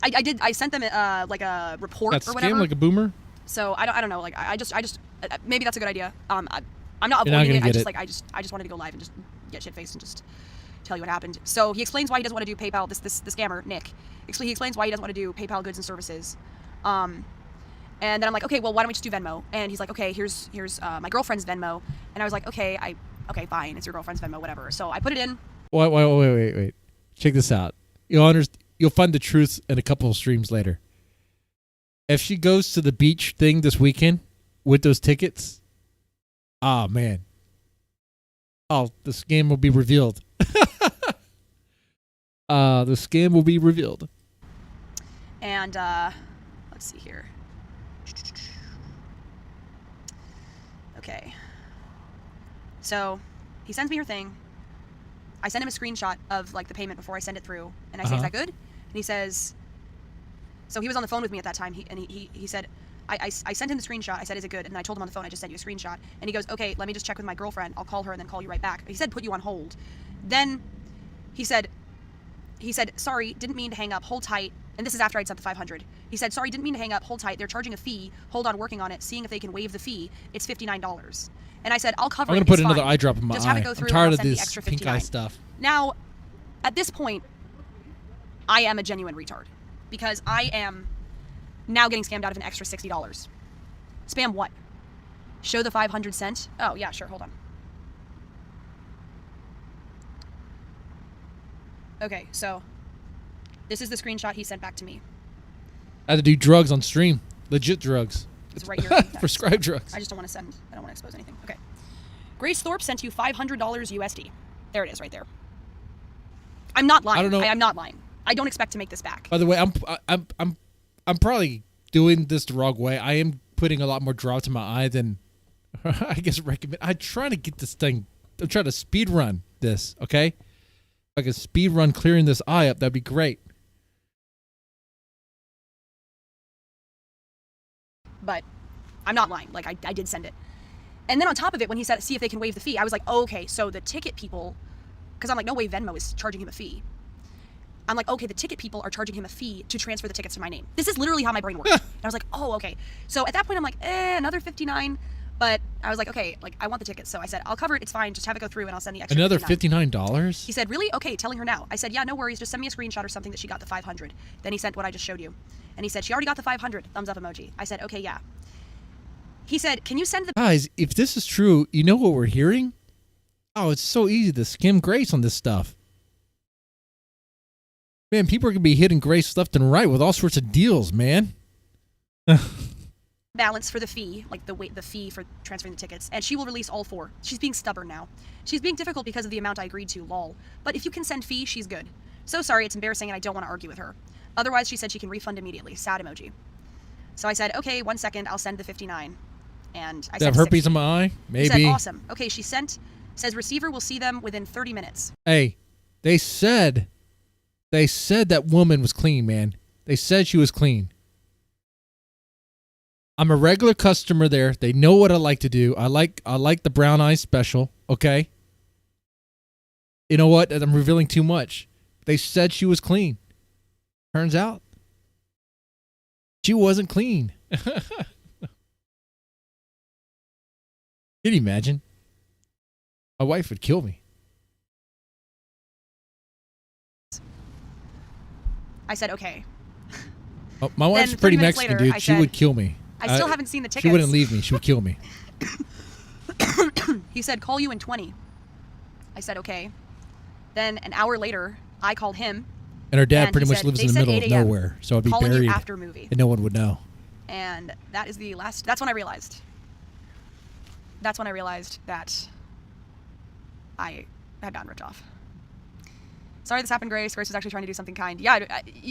I did. I sent them like a report That's or whatever. scam like a boomer. So I don't know. Like I just maybe that's a good idea. I'm not You're not avoiding gonna it. get I just wanted to go live and just get shit faced and just tell you what happened. So he explains why he doesn't want to do PayPal. The scammer Nick. He explains why he doesn't want to do PayPal goods and services. And then I'm like, okay, well, why don't we just do Venmo? And he's like, okay, here's my girlfriend's Venmo. And I was like, okay, fine, it's your girlfriend's Venmo, whatever. So I put it in. Wait. Check this out. You'll find the truth in a couple of streams later. If she goes to the beach thing this weekend with those tickets, oh man. Oh, the scam will be revealed. The scam will be revealed. And let's see here. Okay. So he sends me her thing. I send him a screenshot of like the payment before I send it through, and I say, "Is that good?" And he says, so he was on the phone with me at that time. He said, I sent him the screenshot. I said, "Is it good?" And I told him on the phone, "I just sent you a screenshot." And he goes, "Okay, let me just check with my girlfriend. I'll call her and then call you right back." He said, "Put you on hold." Then he said, "Sorry, didn't mean to hang up. Hold tight." And this is after I'd sent the 500. He said, "Sorry, didn't mean to hang up. Hold tight. They're charging a fee. Hold on, working on it. Seeing if they can waive the fee. It's $59. And I said, "I'll cover it. I'm going to put It's another fine. eye drop in my Just eye. have it go I'm through tired and of I'll send the this extra pink eye 59. stuff. Now, at this point, I am a genuine retard because I am now getting scammed out of an extra $60. Spam what? Show the 500 cent? Oh, yeah, sure. Hold on. Okay, so this is the screenshot he sent back to me. I had to do drugs on stream. Legit drugs. It's right here. Prescribed drugs. I just don't want to send. I don't want to expose anything. Okay. Grace Thorps sent you $500 USD. There it is, right there. I'm not lying. I don't know. I'm not lying. I don't expect to make this back. By the way, I'm probably doing this the wrong way. I am putting a lot more drops in my eye than I guess recommend. I'm trying to get this thing. I'm trying to speed run this. Okay, if I can speed run clearing this eye up, that'd be great. But I'm not lying. Like I did send it. And then on top of it, when he said, "See if they can waive the fee," I was like, oh, okay, so the ticket people, because I'm like, no way Venmo is charging him a fee. I'm like, okay, the ticket people are charging him a fee to transfer the tickets to my name. This is literally how my brain works. And I was like, oh, okay. So at that point, I'm like, another 59. But I was like, okay, like I want the tickets. So I said, I'll cover it. It's fine. Just have it go through and I'll send the extra Another $59. $59? He said, really? Okay, telling her now. I said, yeah, no worries. Just send me a screenshot or something that she got the 500. Then he sent what I just showed you. And he said, she already got the 500. Thumbs up emoji. I said, okay, yeah. He said, can you send the... Guys, if this is true, you know what we're hearing? Oh, it's so easy to skim Grace on this stuff. Man, people are going to be hitting Grace left and right with all sorts of deals, man. balance for the fee, like the fee for transferring the tickets, and she will release all 4. She's being stubborn now. She's being difficult because of the amount I agreed to, lol. But if you can send fee, she's good. So sorry, it's embarrassing and I don't want to argue with her. Otherwise, she said she can refund immediately. Sad emoji. So I said, okay, 1 second, I'll send the 59. And I Did I sent have herpes on my eye? Maybe. He said, awesome. Okay, she sent, says receiver will see them within 30 minutes. Hey, they said that woman was clean, man. They said she was clean. I'm a regular customer there. They know what I like to do. I like the brown eye special, okay? You know what? I'm revealing too much. They said she was clean. Turns out she wasn't clean. Can you imagine? My wife would kill me. I said, okay. Oh, my wife's Then pretty 30 minutes Mexican, later, dude. She would kill me. I still haven't seen the tickets. She wouldn't leave me. She would kill me. He said, call you in 20. I said, okay. Then an hour later, I called him. And her dad and pretty he much said, lives they in the said middle of 8 a.m. nowhere, so I'd be Calling you buried, after movie. and no one would know. And that is the last. That's when I realized. That's when I realized that I had gotten ripped off. Sorry this happened, Grace. Grace was actually trying to do something kind. Yeah,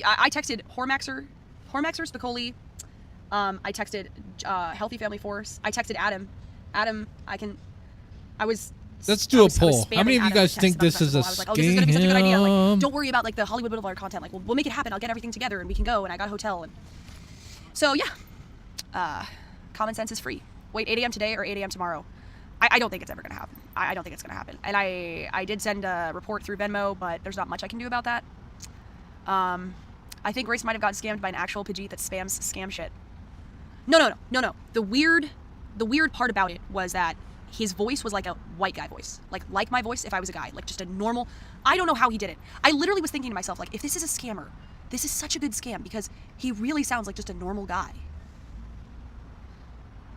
I texted Hormaxer Spicoli. I texted Healthy Family Force. I texted Adam. Adam, Let's do a poll. How many of you guys think this is a scam? I was like, oh, this is gonna be such a good idea. Like, don't worry about like the Hollywood Boulevard content. Like, we'll make it happen. I'll get everything together and we can go. And I got a hotel. And so yeah, common sense is free. Wait, 8 a.m. today or 8 a.m. tomorrow? I don't think it's ever gonna happen. I don't think it's gonna happen. And I did send a report through Venmo, but there's not much I can do about that. I think Grace might have gotten scammed by an actual Pidgeot that spams scam shit. No. The weird part about it was that his voice was like a white guy voice. Like my voice if I was a guy. Like just a normal... I don't know how he did it. I literally was thinking to myself, like, if this is a scammer, this is such a good scam because he really sounds like just a normal guy.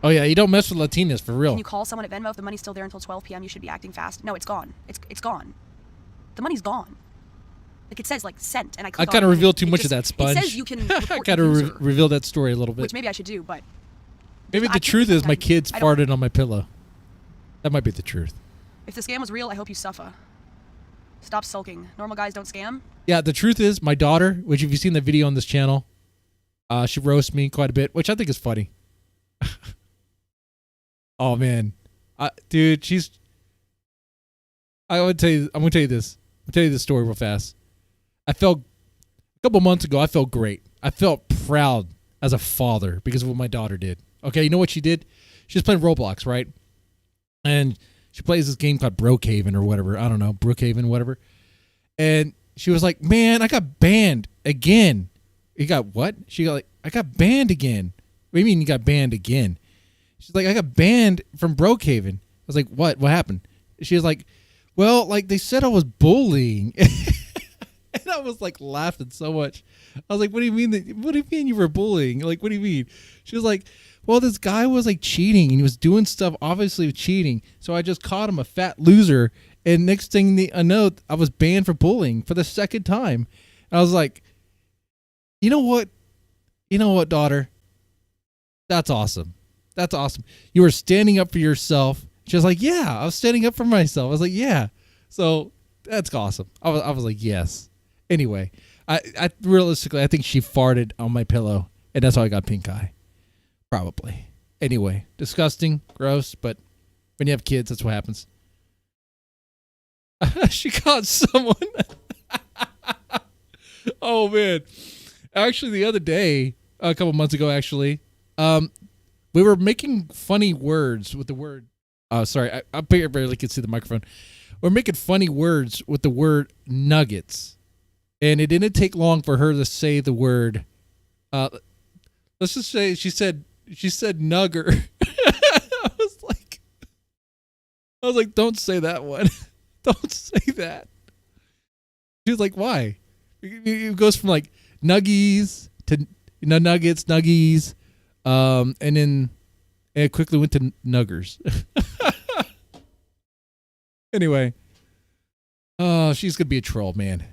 Oh yeah, you don't mess with Latinas, for real. Can you call someone at Venmo if the money's still there until 12 p.m.? You should be acting fast. No, it's gone. It's gone. The money's gone. Like it says, like sent, and I click on it. I kind of revealed too much of that sponge. It says you can. I kind of reveal that story a little bit. Which maybe I should do, but maybe the truth is my kids farted on my pillow. That might be the truth. If the scam was real, I hope you suffer. Stop sulking. Normal guys don't scam. Yeah, the truth is my daughter, which if you've seen the video on this channel, she roasts me quite a bit, which I think is funny. Oh man, dude, I'm gonna tell you this. I'll tell you this story real fast. A couple months ago, I felt great. I felt proud as a father because of what my daughter did. Okay, you know what she did? She was playing Roblox, right? And she plays this game called Brookhaven or whatever. I don't know, Brookhaven, whatever. And she was like, "Man, I got banned again." You got what? She got like, "I got banned again." What do you mean you got banned again? She's like, "I got banned from Brookhaven." I was like, "What? What happened?" She was like, "Well, like they said I was bullying." And I was like laughing so much. I was like, "What do you mean? What do you mean you were bullying? Like, what do you mean?" She was like, "Well, this guy was like cheating and he was doing stuff obviously cheating. So I just caught him a fat loser. And next thing I know, I was banned for bullying for the second time." And I was like, "You know what? You know what, daughter? That's awesome. That's awesome. You were standing up for yourself." She was like, "Yeah, I was standing up for myself." I was like, "Yeah." So that's awesome. I was like, "Yes." Anyway, I realistically, I think she farted on my pillow, and that's how I got pink eye. Probably. Anyway, disgusting, gross, but when you have kids, that's what happens. She caught someone. Oh, man. Actually, the other day, a couple months ago, actually, we were making funny words with the word. Sorry, I barely could see the microphone. We're making funny words with the word nuggets. And it didn't take long for her to say the word. Let's just say she said nugger. I was like, "Don't say that one. Don't say that." She was like, "Why?" It goes from like nuggies to nuggets, nuggies, and then it quickly went to nuggers. Anyway, she's gonna be a troll, man.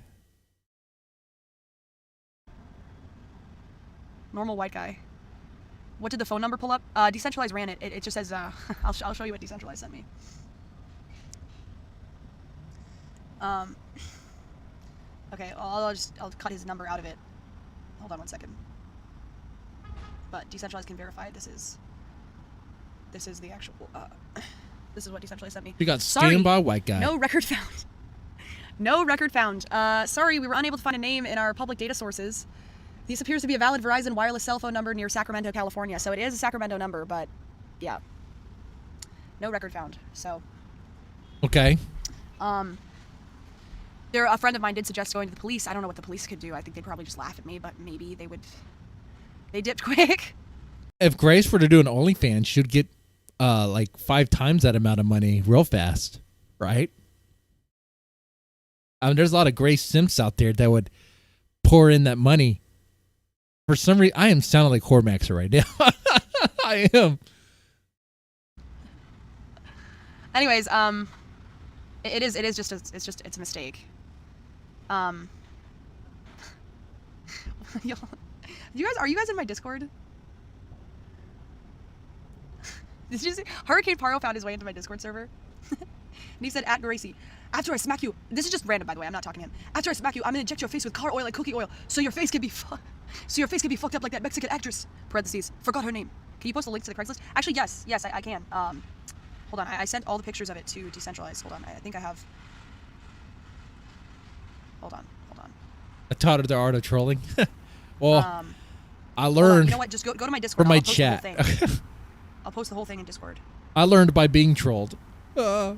Normal white guy. What did the phone number pull up? Decentralized ran it. It just says, I'll show you what Decentralized sent me. Okay, I'll cut his number out of it. Hold on one second. But Decentralized can verify this is the actual, this is what Decentralized sent me. You got scammed by a white guy. No record found. No record found. Sorry, we were unable to find a name in our public data sources. This appears to be a valid Verizon wireless cell phone number near Sacramento, California. So it is a Sacramento number, but yeah. No record found. So. Okay. A friend of mine did suggest going to the police. I don't know what the police could do. I think they'd probably just laugh at me, but maybe they would. They dipped quick. If Grace were to do an OnlyFans, she'd get like 5 times that amount of money real fast, right? I mean, there's a lot of Grace simps out there that would pour in that money. For some reason, I am sounding like Hormaxer right now. I am. Anyways, it's a mistake. Are you guys in my Discord? This just Hurricane Paro found his way into my Discord server. And he said, at Gracie, after I smack you, this is just random by the way, I'm not talking to him. After I smack you, I'm gonna inject your face with car oil and cookie oil, so your face can be fucked up like that Mexican actress. Parentheses, forgot her name. Can you post a link to the Craigslist? Actually, yes, I can. Hold on, I sent all the pictures of it to Decentralized. Hold on, I think I have. Hold on. I taught her the art of trolling. Well, I learned. You know what? Just go to my Discord. From my I'll post chat. The whole thing. I'll post the whole thing in Discord. I learned by being trolled. Yeah.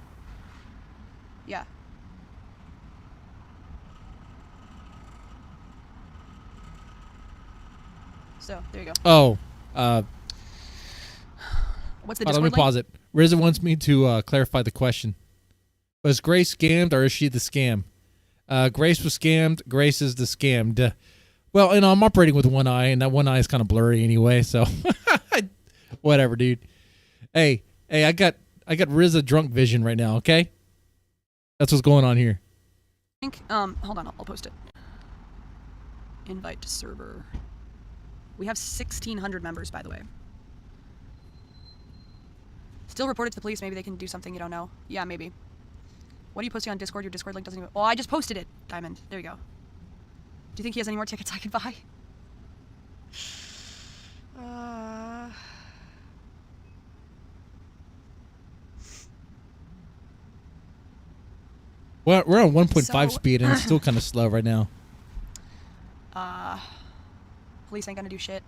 So there you go. Oh. What's the Let Discord me link? pause it. Rizza wants me to clarify the question. Was Grace scammed or is she the scam? Grace was scammed. Grace is the scammed. Well, you know, I'm operating with one eye, and that one eye is kind of blurry anyway, so whatever, dude. Hey, I got Rizza drunk vision right now, okay? That's what's going on here. Hold on, I'll post it. Invite to server. We have 1,600 members, by the way. Still reported to the police. Maybe they can do something you don't know. Yeah, maybe. What are you posting on Discord? Your Discord link doesn't even... Oh, I just posted it, Diamond. There you go. Do you think he has any more tickets I could buy? Well, we're on 1.5 speed, and it's still kind of slow right now. Police ain't gonna do shit.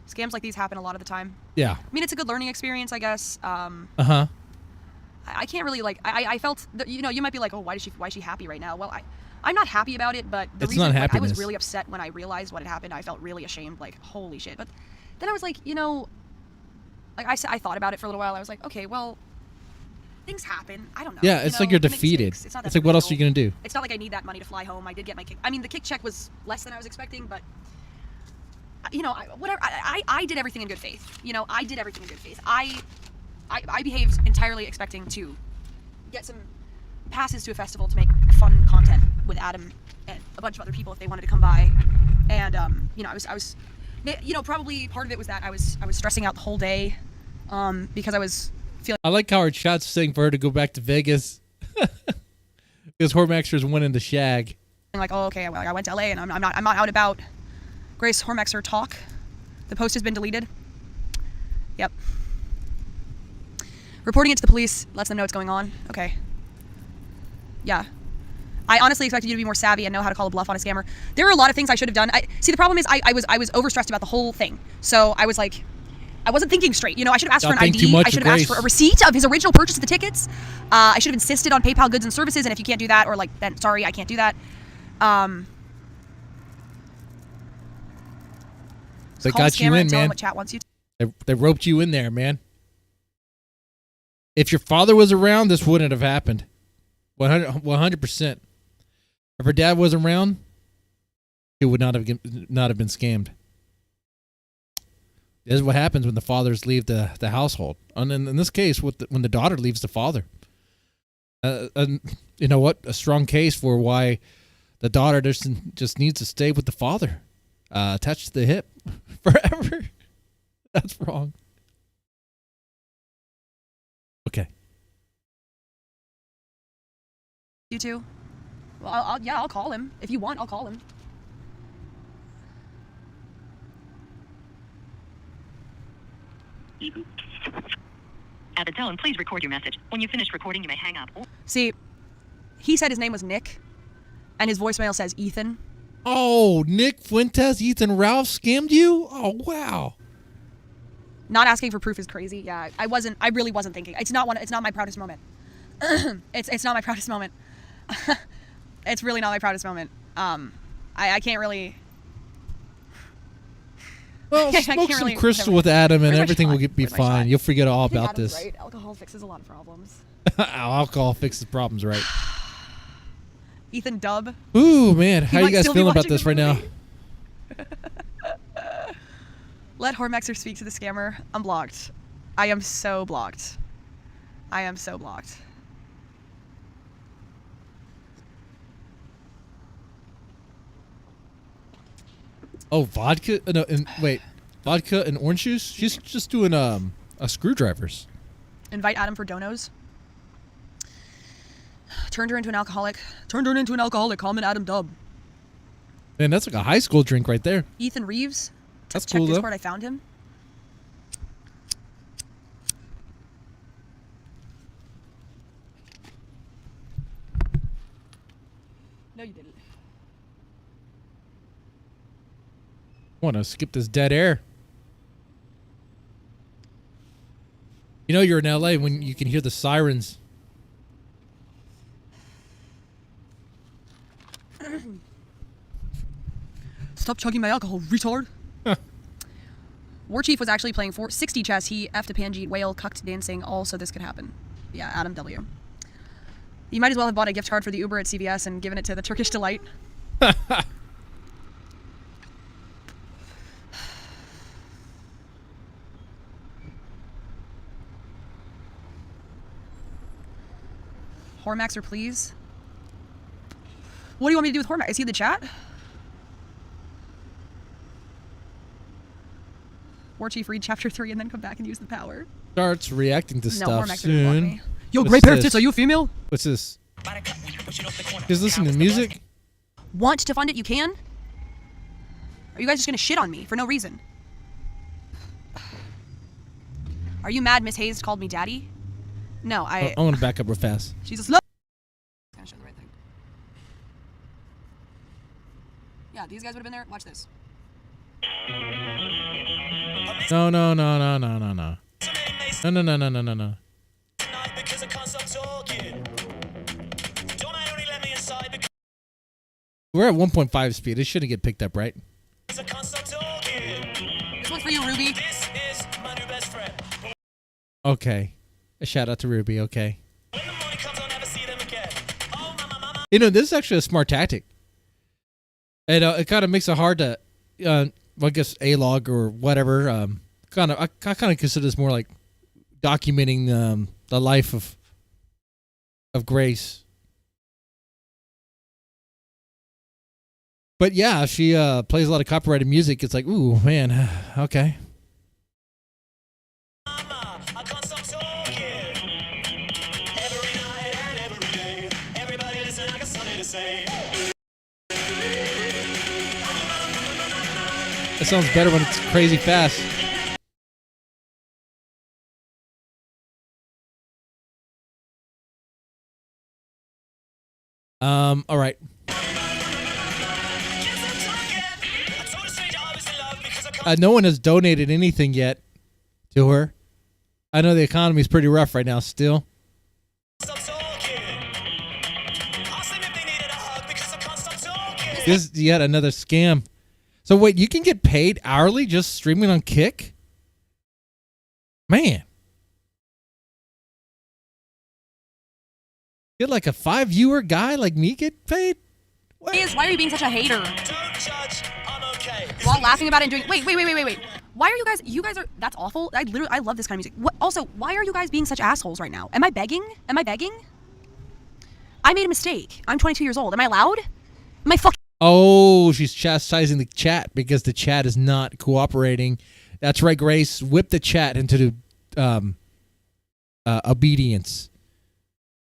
Scams like these happen a lot of the time. Yeah. I mean, it's a good learning experience, I guess. Uh-huh. I can't really, like, I felt, you know, you might be like, oh, why is she happy right now? Well, I'm not happy about it, but the reason, like, I was really upset when I realized what had happened. I felt really ashamed, like, holy shit. But then I was like, you know, like, I thought about it for a little while. I was like, okay, well, things happen. I don't know. Yeah, it's like you're defeated. It's like, what else are you going to do? It's not like I need that money to fly home. I did get my kick. I mean, the kick check was less than I was expecting, but, you know, whatever. I did everything in good faith. You know, I did everything in good faith. I behaved entirely expecting to get some passes to a festival to make fun content with Adam and a bunch of other people if they wanted to come by. And, you know, I was, you know, probably part of it was that I was stressing out the whole day because I was feeling... I like how our chat's saying for her to go back to Vegas because Hormaxer's winning the shag. Like, oh, okay, well, I went to LA and I'm not out and about. Grace Hormaxer talk. The post has been deleted. Yep. Reporting it to the police lets them know what's going on. Okay. Yeah. I honestly expected you to be more savvy and know how to call a bluff on a scammer. There are a lot of things I should have done. See, the problem is I was overstressed about the whole thing. So I was like, I wasn't thinking straight. You know, I should have asked for an ID. I should have asked for a receipt of his original purchase of the tickets. I should have insisted on PayPal goods and services. And if you can't do that, or like, then sorry, I can't do that. They got you in, man. What chat wants you to. They roped you in there, man. If your father was around, this wouldn't have happened. 100%. If her dad was around, he would not have been scammed. This is what happens when the fathers leave the household. And in this case, when the daughter leaves the father. And you know what? A strong case for why the daughter just needs to stay with the father. Attached to the hip forever. That's wrong. Okay. You too? Well, I'll call him. If you want, I'll call him. At the tone, please record your message. When you finish recording, you may hang up. See, he said his name was Nick, and his voicemail says Ethan. Oh, Nick Fuentes, Ethan Ralph scammed you? Oh, wow. Not asking for proof is crazy. Yeah, I really wasn't thinking. It's not my proudest moment. It's not my proudest moment. It's really not my proudest moment. I can't really. Well, smoke some crystal with Adam and everything will be fine. You'll forget all about Adam's this. Right. Alcohol fixes a lot of problems. Alcohol fixes problems, right? Ethan Dub. Ooh, man. How you guys feeling about this right now? Let Hormaxer speak to the scammer. I'm blocked. I am so blocked. I am so blocked. Oh, vodka? No, wait. Vodka and orange juice? She's just doing a Screwdrivers. Invite Adam for donos. Turned her into an alcoholic. Turned her into an alcoholic. Call him an Adam Dub. Man, that's like a high school drink right there. Ethan Reeves. That's Check cool, though. Discord. I found him. No, you didn't. I want to skip this dead air. You know you're in LA when you can hear the sirens. Stop chugging my alcohol, retard. War Chief was actually playing 460 chess. He effed a Pangeet whale, cucked dancing. Also, this could happen. Yeah, Adam W. You might as well have bought a gift card for the Uber at CVS and given it to the Turkish Delight. Hormaxer, please. What do you want me to do with Hormax? Is he in the chat? War Chief, read chapter 3 and then come back and use the power. Starts reacting to stuff Hormaxer soon. didn't block me. Yo, What's gray pair of this? tits, are you a female? What's this? He's listening to music? Want to fund it, you can? Are you guys just gonna shit on me for no reason? Are you mad Miss Hayes called me daddy? No, I want to back up real fast. She's a slut. Gotta show the right thing. Yeah, these guys would have been there. Watch this. No. No. We're at 1.5 speed. It shouldn't get picked up, right? This one's for you, Ruby. Okay. A shout out to Ruby, okay. You know, this is actually a smart tactic. And it kind of makes it hard to, I guess, A-log or whatever. I kind of consider this more like documenting the life of Grace. But yeah, she plays a lot of copyrighted music. It's like, ooh, man, okay. It sounds better when it's crazy fast. All right. No one has donated anything yet to her. I know the economy is pretty rough right now still. This is yet another scam. So wait, you can get paid hourly just streaming on Kick? Man. Get like a 5-viewer guy like me get paid? What? Why are you being such a hater? While laughing about it and doing... Wait. Why are you guys are... That's awful. I love this kind of music. Also, why are you guys being such assholes right now? Am I begging? I made a mistake. I'm 22 years old. Am I allowed? Am I fucking... Oh, she's chastising the chat because the chat is not cooperating. That's right, Grace. Whip the chat into the obedience.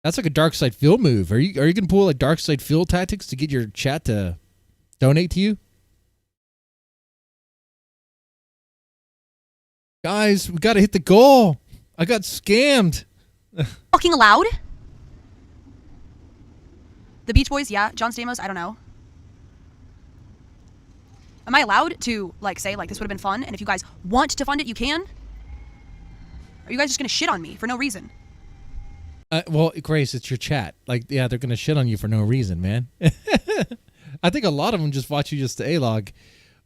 That's like a dark side Phil move. Are you gonna pull like dark side Phil tactics to get your chat to donate to you? Guys, we gotta hit the goal. I got scammed. Fucking allowed? The Beach Boys, yeah. John Stamos, I don't know. Am I allowed to, like, say, like, this would have been fun, and if you guys want to fund it, you can? Are you guys just gonna shit on me for no reason? Well, Grace, it's your chat. Like, yeah, they're gonna shit on you for no reason, man. I think a lot of them just watch you just to A-log.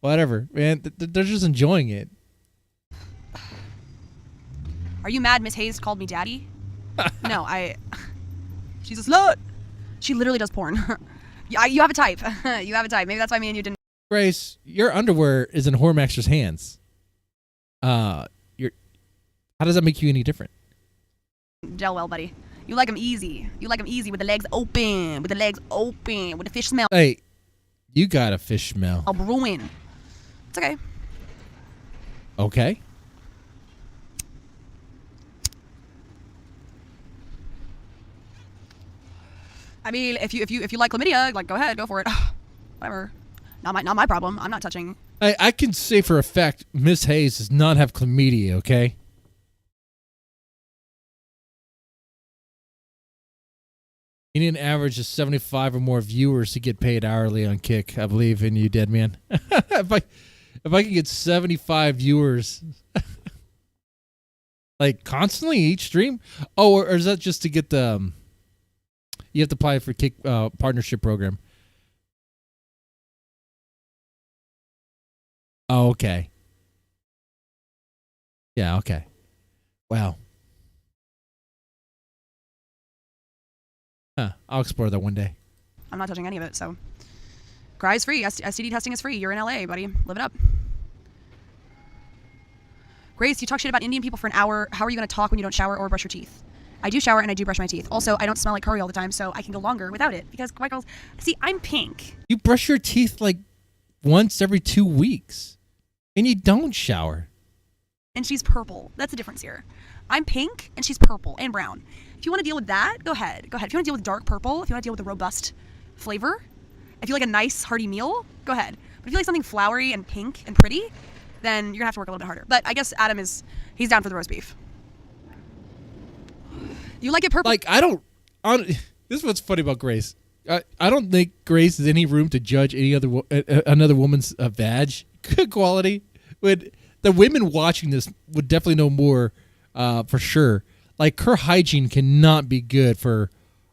Whatever, man. They're just enjoying it. Are you mad Miss Hayes called me daddy? No, she's a slut. She literally does porn. You have a type. You have a type. Maybe that's why me and you didn't. Grace, your underwear is in Hormaxer's hands. How does that make you any different? Gel well, buddy. You like them easy. You like them easy with the legs open. With the fish smell. Hey, you got a fish smell. A brewing. It's okay. Okay. I mean, if you like chlamydia, like go ahead, go for it. Whatever. Not my problem. I'm not touching. I can say for a fact, Miss Hayes does not have chlamydia. Okay. You need an average of 75 or more viewers to get paid hourly on Kick. I believe in you, dead man. if I can get 75 viewers, like constantly each stream. Oh, or is that just to get the? You have to apply for Kick partnership program. Oh, okay. Yeah, okay. Wow. Huh. I'll explore that one day. I'm not touching any of it, so. Cry is free. STD testing is free. You're in LA, buddy. Live it up. Grace, you talk shit about Indian people for an hour. How are you going to talk when you don't shower or brush your teeth? I do shower and I do brush my teeth. Also, I don't smell like curry all the time, so I can go longer without it. Because white girls... See, I'm pink. You brush your teeth like once every 2 weeks. And you don't shower. And she's purple. That's the difference here. I'm pink and she's purple and brown. If you want to deal with that, go ahead. Go ahead. If you want to deal with dark purple, if you want to deal with a robust flavor, if you like a nice hearty meal, go ahead. But if you like something flowery and pink and pretty, then you're going to have to work a little bit harder. But I guess Adam he's down for the roast beef. You like it purple? Like, this is what's funny about Grace. I don't think Grace has any room to judge another woman's vag quality. But the women watching this would definitely know more for sure. Like, her hygiene cannot be good for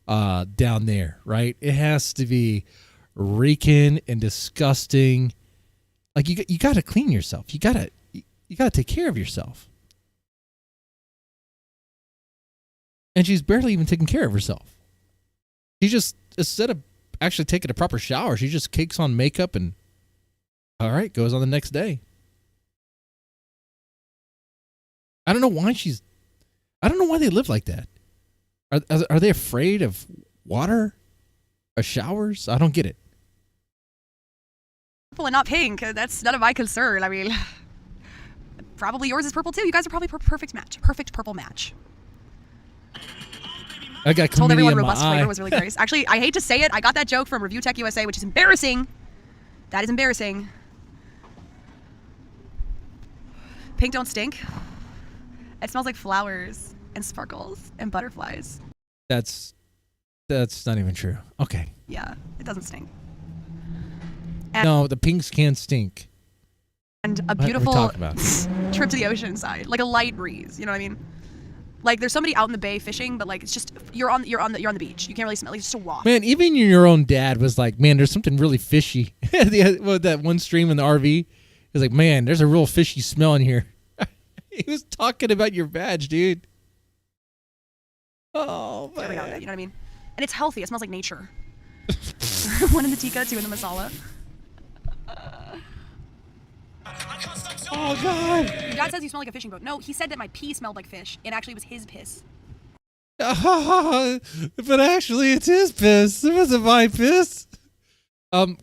down there, right? It has to be reeking and disgusting. Like, you got to clean yourself. You got to take care of yourself. And she's barely even taking care of herself. She just, instead of actually taking a proper shower, she just cakes on makeup and, all right, goes on the next day. I don't know why they live like that. Are they afraid of water or showers? I don't get it. Purple and not pink. That's none of my concern. I mean, probably yours is purple too. You guys are probably perfect match. Perfect purple match. I got told everyone in robust my flavor eye. was really gross. Actually, I hate to say it. I got that joke from Review Tech USA, which is embarrassing. That is embarrassing. Pink don't stink. It smells like flowers and sparkles and butterflies. That's not even true. Okay. Yeah, it doesn't stink. No, the pinks can stink. And a What are we beautiful talking about? trip to the ocean side, like a light breeze. You know what I mean? Like there's somebody out in the bay fishing, but like it's just you're on the beach. You can't really smell. Like, it's just a waft. Man, even your own dad was like, "Man, there's something really fishy." That one stream in the RV, he was like, "Man, there's a real fishy smell in here." He was talking about your badge, dude. Oh man. You know what I mean? And it's healthy. It smells like nature. One in the tikka, two in the masala. Oh god. Your dad says you smell like a fishing boat. No, he said that my pee smelled like fish. It actually was his piss. But actually, it's his piss. It wasn't my piss.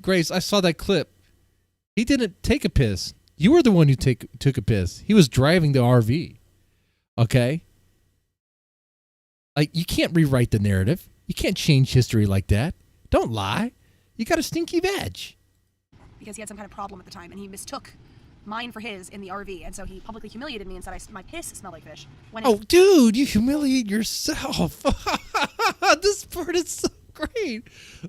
Grace, I saw that clip. He didn't take a piss. You were the one who took a piss. He was driving the RV. Okay? Like, you can't rewrite the narrative. You can't change history like that. Don't lie. You got a stinky vag. Because he had some kind of problem at the time, and he mistook mine for his in the RV, and so he publicly humiliated me and said my piss smelled like fish. Oh, dude, you humiliate yourself. This part is so great.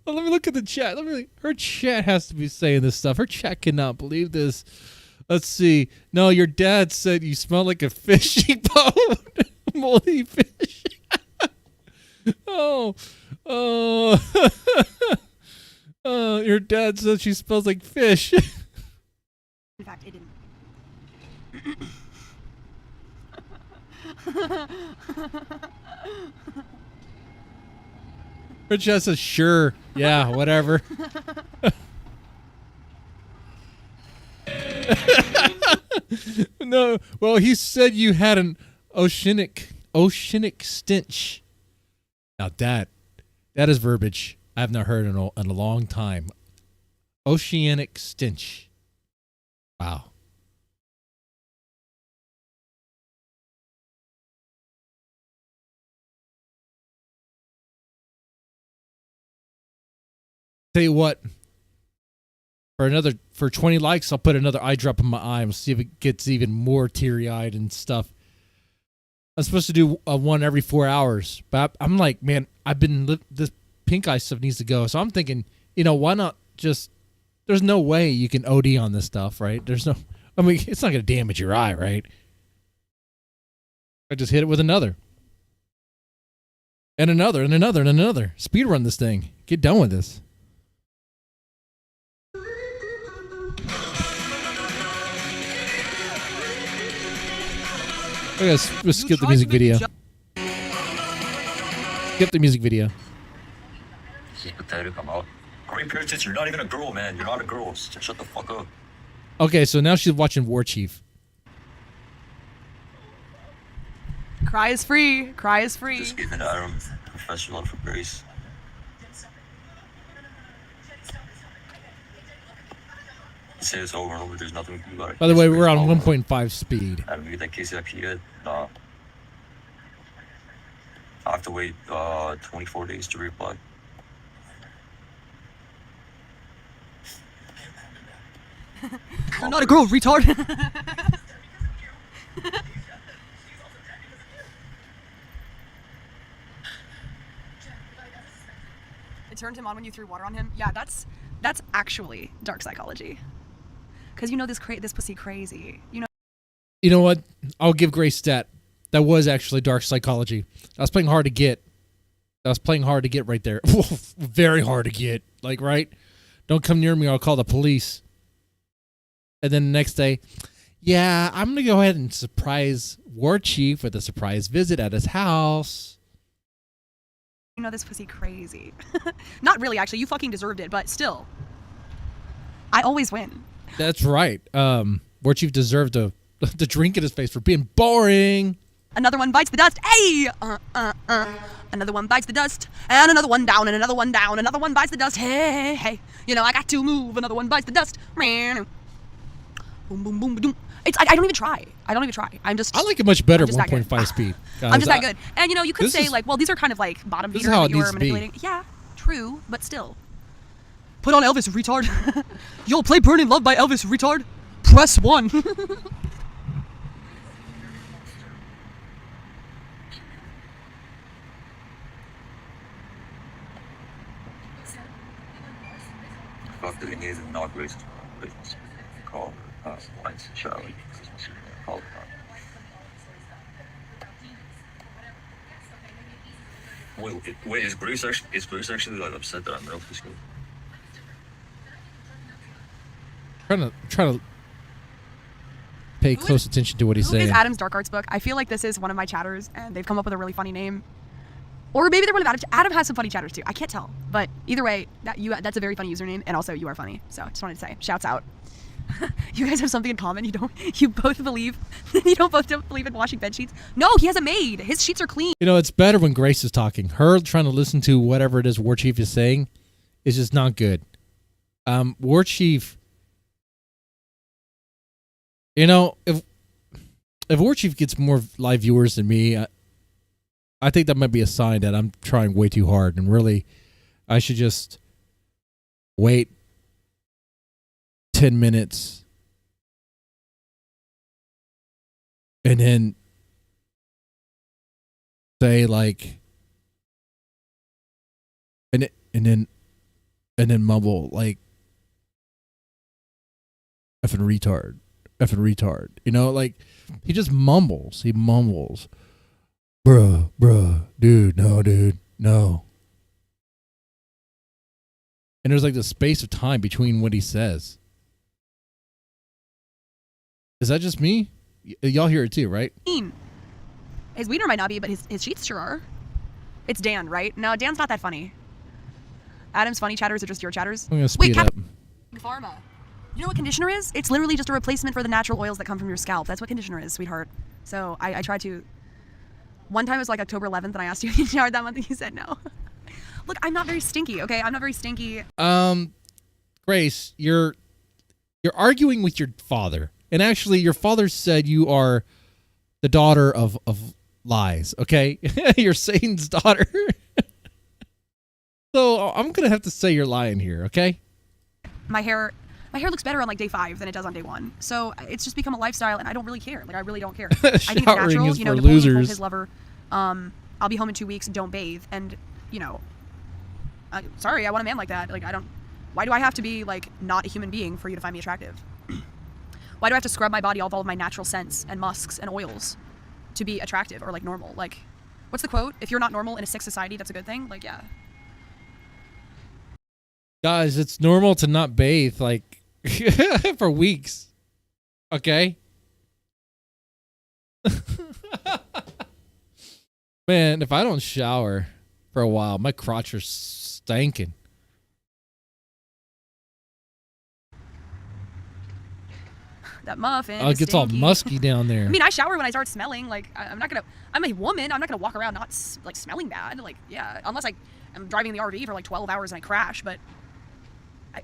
Well, let me look at the chat. Her chat has to be saying this stuff. Her chat cannot believe this. Let's see. No, your dad said you smell like a fishy boat. Moldy fish. Oh. Your dad said she smells like fish. In fact, it didn't. Her chat says, sure. Yeah, whatever. No, well, he said you had an oceanic stench. Now that is verbiage I have not heard in a long time. Oceanic stench. Wow. Tell you what, for 20 likes, I'll put another eye drop in my eye and see if it gets even more teary-eyed and stuff. I'm supposed to do one every 4 hours, but I'm like, man, this pink eye stuff needs to go. So I'm thinking, why not just? There's no way you can OD on this stuff, right? It's not going to damage your eye, right? I just hit it with another. And another, and another, and another. Speed run this thing. Get done with this. Let's skip the music video. Skip the music video. Great parents, you're not even a girl, man. You're not a girl. Shut the fuck up. Okay, so now she's watching War Chief. Cry is free. Cry is free. Just giving Adam professional for Grace. Say this over and over. There's nothing we can do about it. By the way, we're on 1.5 speed. Adam, you get that KCIP yet? Nah. I have to wait 24 days to reply. You're not a girl, retard. It turned him on when you threw water on him. Yeah, that's actually dark psychology. Cause this pussy crazy. You know what? I'll give Grace that. That was actually dark psychology. I was playing hard to get. Right there. Very hard to get. Like, right? Don't come near me or I'll call the police. And then the next day, yeah, I'm going to go ahead and surprise War Chief with a surprise visit at his house. This pussy crazy. Not really, actually. You fucking deserved it, but still. I always win. That's right. War Chief deserved the drink in his face for being boring. Another one bites the dust. Hey! Another one bites the dust. And another one down, and another one down. Another one bites the dust. Hey, hey. I got to move. Another one bites the dust. Boom, boom, boom, boom. I don't even try. I like it much better at 1.5 speed. Guys, I'm just that good. And you could say well, these are kind of like bottom feeders that you're manipulating. Yeah, true, but still. Put on Elvis, retard. Yo, play Burning Love by Elvis, retard. Press 1. Fuck the niggas and not racist. Call Lines, Charlie. Call Wait, is Grace actually like upset that I'm middle school? Trying to pay close attention to what he's saying. Who is Adam's Dark Arts book? I feel like this is one of my chatters, and they've come up with a really funny name. Or maybe they're one of Adam's. Adam has some funny chatters too. I can't tell, but either way, that's a very funny username, and also you are funny. So just wanted to say, shouts out. You guys have something in common. You don't both believe in washing bed sheets. No, he has a maid. His sheets are clean. It's better when Grace is talking. Her trying to listen to whatever it is War Chief is saying is just not good. War Chief, if War Chief gets more live viewers than me, I think that might be a sign that I'm trying way too hard, and really, I should just wait 10 minutes and then say like, and then mumble like, effing retard. Like he just mumbles. He mumbles. Bruh, dude, no. And there's like the space of time between what he says. Is that just me? Y'all hear it too, right? His wiener might not be, but his sheets sure are. It's Dan, right? No, Dan's not that funny. Adam's funny chatters are just your chatters. I'm gonna speed up. Pharma. You know what conditioner is? It's literally just a replacement for the natural oils that come from your scalp. That's what conditioner is, sweetheart. So I tried to. One time it was like October 11th, and I asked you if you showered that month, and you said no. Look, I'm not very stinky, okay? I'm not very stinky. Grace, you're arguing with your father. And actually, your father said you are the daughter of lies, okay? You're Satan's daughter. So I'm gonna have to say you're lying here, okay? My hair looks better on like day 5 than it does on day 1. So it's just become a lifestyle, and I don't really care. Like I really don't care. I think it's natural. Is you know, for Napoleon told losers. his lover, "I'll be home in 2 weeks. Don't bathe." And you know, sorry, I want a man like that. Like I don't. Why do I have to be like not a human being for you to find me attractive? Why do I have to scrub my body of all of my natural scents and musks and oils to be attractive or like normal? Like, what's the quote? If you're not normal in a sick society, that's a good thing. Like, yeah. Guys, it's normal to not bathe like for weeks. Okay? Man, if I don't shower for a while, my crotch are stanking. That muffin. Oh, it is gets all stinky. musky down there. I mean, I shower when I start smelling. Like, I'm a woman. I'm not gonna walk around not like smelling bad. Like, yeah, unless I'm driving the RV for like 12 hours and I crash. But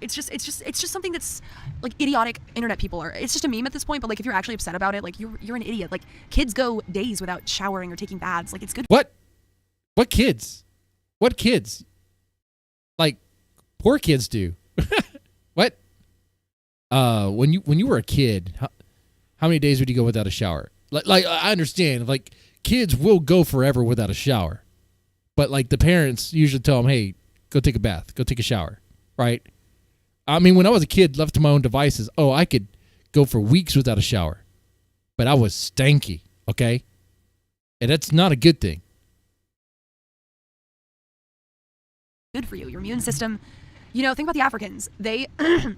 it's just something that's like idiotic. Internet people are. It's just a meme at this point. But like, if you're actually upset about it, like you're an idiot. Like, kids go days without showering or taking baths. Like, it's good. What? What kids? What kids? Like, poor kids do. What? When you were a kid, how many days would you go without a shower? Like I understand, like kids will go forever without a shower, but like the parents usually tell them, "Hey, go take a bath, go take a shower," right? I mean, when I was a kid, left to my own devices, I could go for weeks without a shower, but I was stanky, okay, and that's not a good thing. Good for you. Your immune system. You know, think about the Africans. They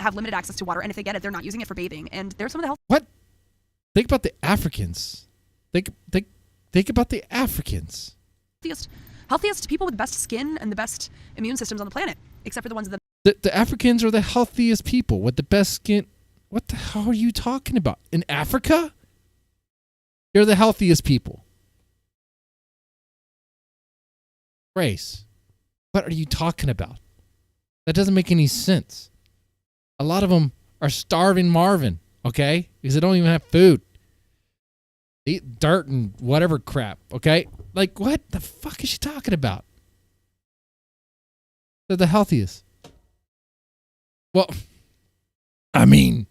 have limited access to water, and if they get it, they're not using it for bathing. And there's some of the health. What? Think about the Africans. Think about the Africans. Healthiest people with the best skin and the best immune systems on the planet, except for the ones that. The Africans are the healthiest people with the best skin. What the hell are you talking about? In Africa? They're the healthiest people. Grace, what are you talking about? That doesn't make any sense. A lot of them are starving Marvin, okay? Because they don't even have food. They eat dirt and whatever crap, okay? Like, what the fuck is she talking about? They're the healthiest. Well, I mean,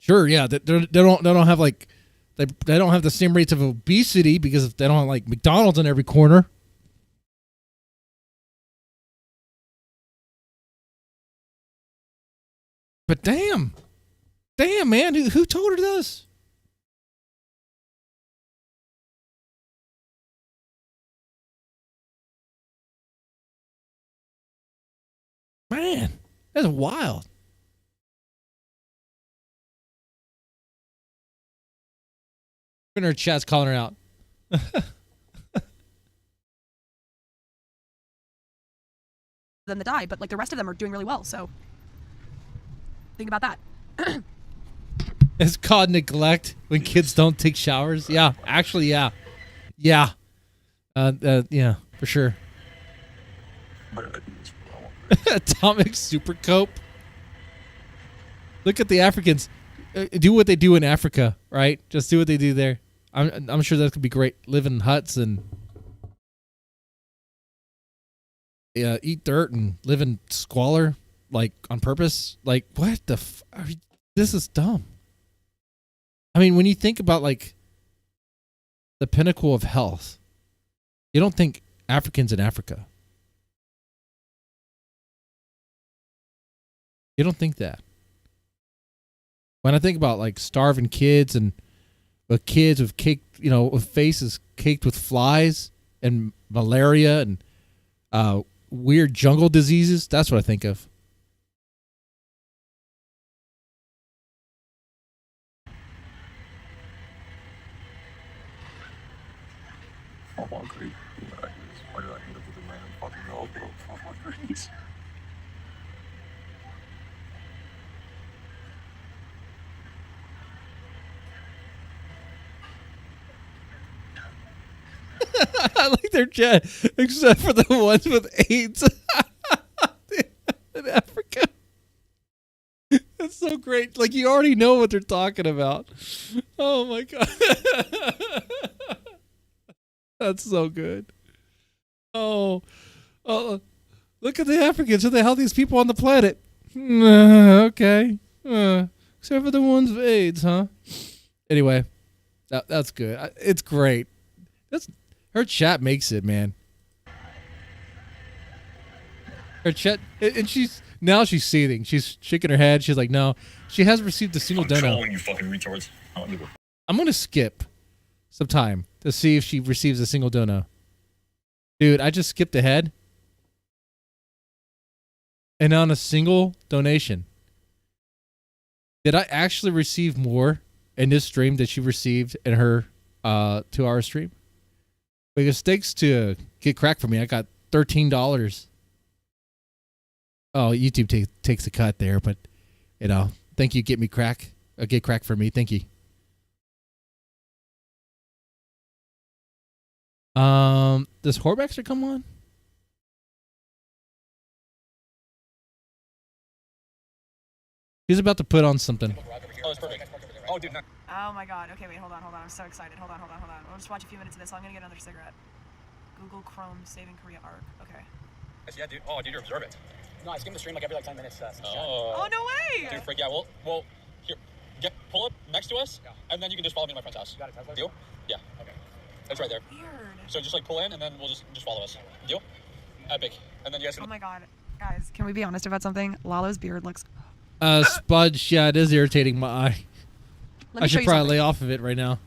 sure, yeah. They don't have like they don't have the same rates of obesity because they don't have like McDonald's in every corner. But damn, man, who told her this? Man, that's wild. In her chat's calling her out. Them that die, but like the rest of them are doing really well. So think about that. It's called neglect when kids don't take showers. Yeah, actually, yeah, yeah, for sure. Atomic super cope. Look at the Africans. Do what they do in Africa, right? Just do what they do there. I'm sure that could be great. Live in huts and eat dirt and live in squalor, like on purpose. Like what the? This is dumb. I mean, when you think about like the pinnacle of health, you don't think Africans in Africa. You don't think that. When I think about like starving kids and kids with caked, with faces caked with flies and malaria and weird jungle diseases, that's what I think of. Oh my God. Why did I end up with a random fucking dog, bro? Oh my goodness. I like their chat, except for the ones with AIDS in Africa. That's so great. Like, you already know what they're talking about. Oh, my God. That's so good. Oh, Look at the Africans. They're the healthiest people on the planet. Okay. Except for the ones with AIDS, huh? Anyway, that's good. It's great. Her chat makes it, man. Her chat, and she's seething. She's shaking her head. She's like, no, she hasn't received a single dono. Trolling, you fucking retards. I'm gonna skip some time to see if she receives a single dono. Dude, I just skipped ahead. And on a single donation, did I actually receive more in this stream than she received in her 2-hour stream? Because thanks to Get Crack for me, I got $13. Oh, YouTube takes a cut there, but you know, thank you, Get Crack for me. Thank you. Does Horbaxer come on? He's about to put on something. Oh, it's perfect. Oh, dude, no. Oh my god. Okay, wait, hold on. I'm so excited. Hold on. We'll just watch a few minutes of this. I'm gonna get another cigarette. Google Chrome saving Korea arc. Okay. Yeah, dude. Oh, dude, you're observant. No, I skim the stream like every 10 minutes. Oh, no way! Dude, freak, yeah, well, here, pull up next to us, and then you can just follow me to my friend's house. You got it. Deal? Yeah. Okay. It's right there. Weird. So just like pull in, and then we'll just follow us. Deal? Epic. And then you guys can... Oh my god. Guys, can we be honest about something? Lalo's beard looks... Spudge, yeah, it is irritating my eye. Let me I show should you probably something. lay off of it right now.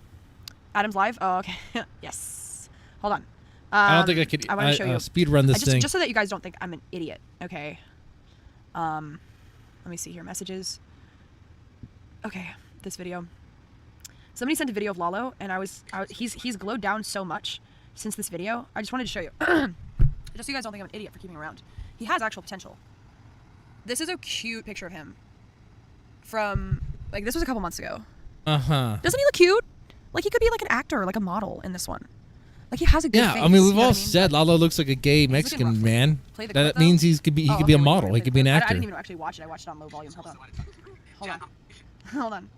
Adam's live? Oh, okay. Yes. Hold on. I don't think I could I want to show you. speed run this thing. Just so that you guys don't think I'm an idiot, okay? Let me see here. Messages. Okay, this video. Somebody sent a video of Lalo, and he's glowed down so much since this video. I just wanted to show you. Just so you guys don't think I'm an idiot for keeping him around. He has actual potential. This is a cute picture of him from, like, this was a couple months ago. Uh-huh. Doesn't he look cute? Like, he could be like an actor or like a model in this one. Like, he has a good face. Yeah, I mean, we've you know all what I mean? said Lalo looks like a gay Mexican man. Play the That clip, though? means he could be a okay, model. wait, He could be an I actor. didn't even actually watch it. I watched it on low volume. Hold on.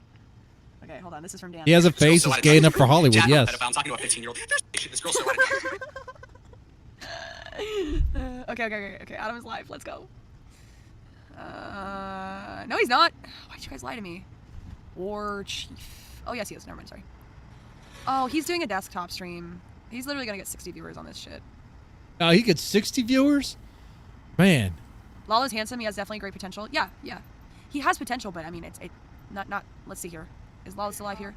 Okay, hold on. This is from Dan. He has a face that's gay enough for Hollywood, yes. I'm talking to a 15-year-old. This girl's so Okay. Adam's live. Let's go. No, he's not. Why'd you guys lie to me? War Chief. Oh, yes, he is. Never mind. Sorry. Oh, he's doing a desktop stream. He's literally gonna get 60 viewers on this shit. He gets 60 viewers? Man. Lalo's handsome. He has definitely great potential. Yeah. He has potential, but I mean, it's not. Let's see here. Is Lalo still live here?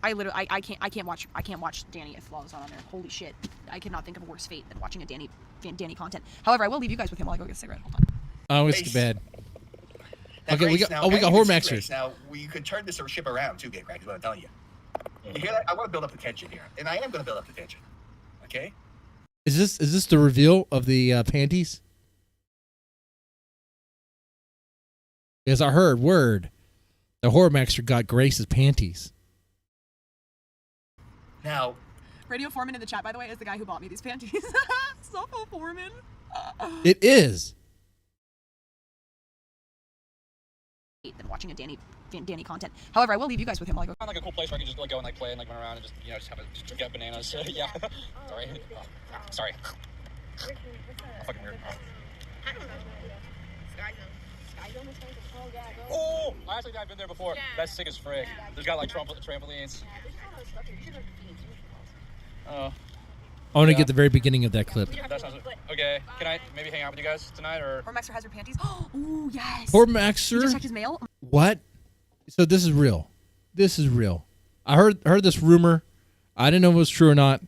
I can't watch Danny if Lalo's not on there. Holy shit! I cannot think of a worse fate than watching a Danny content. However, I will leave you guys with him while I go get a cigarette. Hold on. Oh, it's too bad. Okay, we got now, Hormaxer. Now, we could turn this ship around too, Get Crack, is what I'm telling you. You hear that? I want to build up the tension here, and I am going to build up the tension. Okay? Is this the reveal of the panties? Because I heard word the Hormaxer got Grace's panties. Now, Radio Foreman in the chat, by the way, is the guy who bought me these panties. Sopo Foreman. It is. Than watching a Danny content. However, I will leave you guys with him while I go. Find like a cool place where I can just like go and like play and like run around and just just get bananas. Yeah. Sorry. Sorry. Fucking weird. Oh, I've been there before. Yeah. That's sick as frick. Yeah. There's got like trampolines. Oh. I want to get the very beginning of that clip. That sounds okay. Can I maybe hang out with you guys tonight or? Hormaxer has your panties. Oh yes. Hormaxer. You just checked his mail. What? So this is real. This is real. I heard this rumor. I didn't know if it was true or not.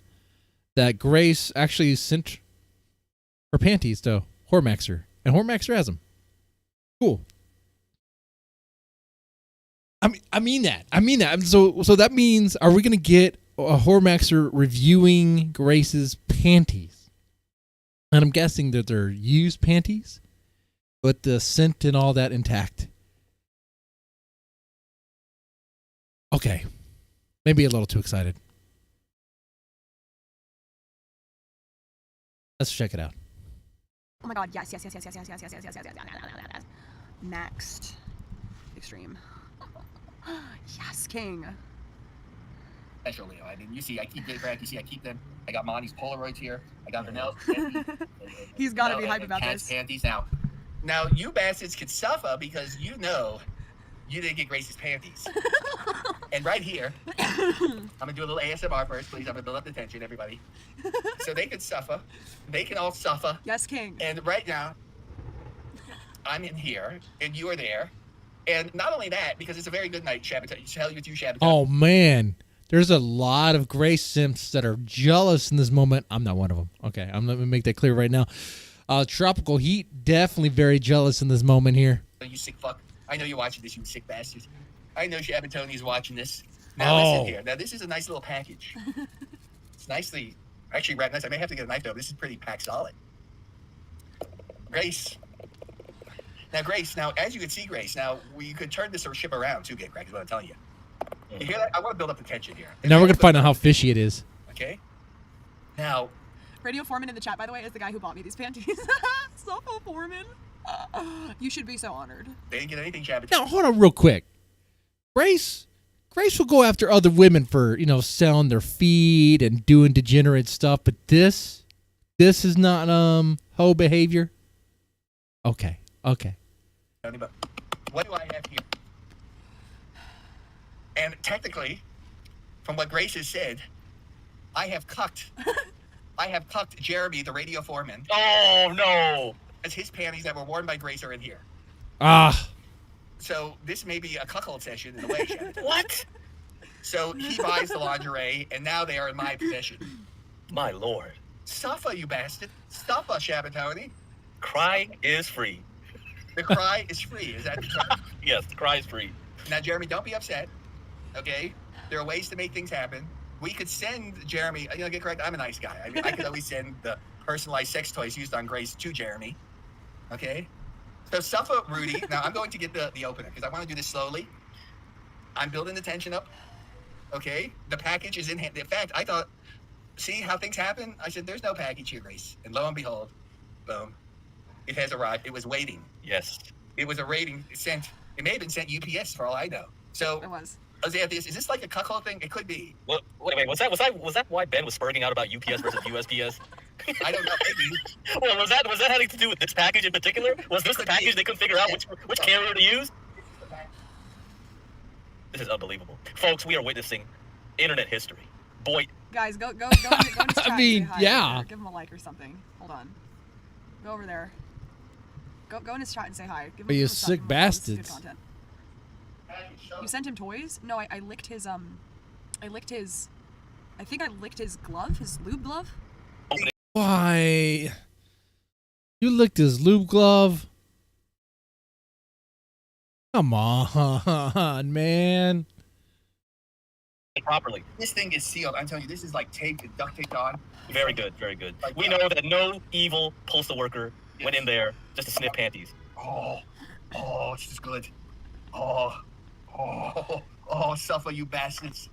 That Grace actually sent her panties to Hormaxer, and Hormaxer has them. Cool. I mean that. So that means, are we gonna get a Hormaxer reviewing Grace's panties? And I'm guessing that they're used panties, but the scent and all that intact. Okay, maybe a little too excited. Let's check it out. Oh my god, yes. Next. Extreme. Yes, King. special, Leo. I mean, you see, I keep getting back. You see, I keep them. I got Monty's Polaroids here. I got Vanelle's. He's got to be hype about Cat's this. panties. Now, you bastards could suffer because you know you didn't get Grace's panties. And right here, I'm gonna do a little ASMR first, please. I'm gonna build up the tension, everybody. So they could suffer. They can all suffer. Yes, King. And right now, I'm in here, and you are there. And not only that, because it's a very good night, Shabbatoni. Tell you, Shabbatoni. Oh man, there's a lot of Grace simps that are jealous in this moment. I'm not one of them. Okay, I'm gonna make that clear right now. Tropical Heat, definitely very jealous in this moment here. You sick fuck. I know you're watching this, you sick bastards. I know Shabbatoni's watching this. Now listen here. Now this is a nice little package. It's nicely, actually wrapped nice. I may have to get a knife though. This is pretty packed solid. Grace. Now Grace, now as you can see, Grace, now you could turn this or ship around too, Get Crack, is what I'm telling you. You hear that? I want to build up the tension here. Now we're gonna find out how fishy it is. Okay. Now, Radio Foreman in the chat, by the way, is the guy who bought me these panties. Sofa Foreman. You should be so honored. they didn't get anything, Shabbatoni. Now hold on real quick. Grace will go after other women for, selling their feed and doing degenerate stuff, but this is not hoe behavior. Okay. But what do I have here? And technically, from what Grace has said, I have cucked Jeremy, the radio foreman. Oh no! As his panties that were worn by Grace are in here. Ah. So this may be a cuckold session in a way, Shabbatoni. What? So he buys the lingerie, and now they are in my possession. My lord. Suffer, you bastard. Suffer, Shabbatoni. Cry is free. The cry is free. Is that the term? Yes, the cry is free. Now, Jeremy, don't be upset. Okay? There are ways to make things happen. We could send Jeremy, get correct, I'm a nice guy. I mean, I could always send the personalized sex toys used on Grace to Jeremy. Okay? So suffer, Rudy. Now, I'm going to get the opener because I want to do this slowly. I'm building the tension up. Okay? The package is in hand. In fact, I thought, see how things happen? I said, there's no package here, Grace. And lo and behold, boom. It has arrived. It was waiting. Yes. It was a rating sent. It may have been sent UPS for all I know. So It was. Is this like a cuckold thing? It could be. Well, wait. Was that why Ben was spurting out about UPS versus USPS? I don't know. Maybe. Well, was that having to do with this package in particular? Was this the package they couldn't figure out which carrier to use? This is unbelievable, folks. We are witnessing internet history. Boy, Guys, go into his chat. I mean, say hi. yeah. Give him a like or something. Hold on. Go over there. Go in his chat and say hi. Give him You a sick good bastards. content. You sent him toys? No, I licked his I think I licked his glove, his lube glove. Why? You licked his lube glove? Come on, man. properly. This thing is sealed. I'm telling you, this is like taped and duct taped on. Very good, very good. We know that no evil postal worker went in there just to sniff panties. Oh, it's just good. Oh, suffer, you bastards.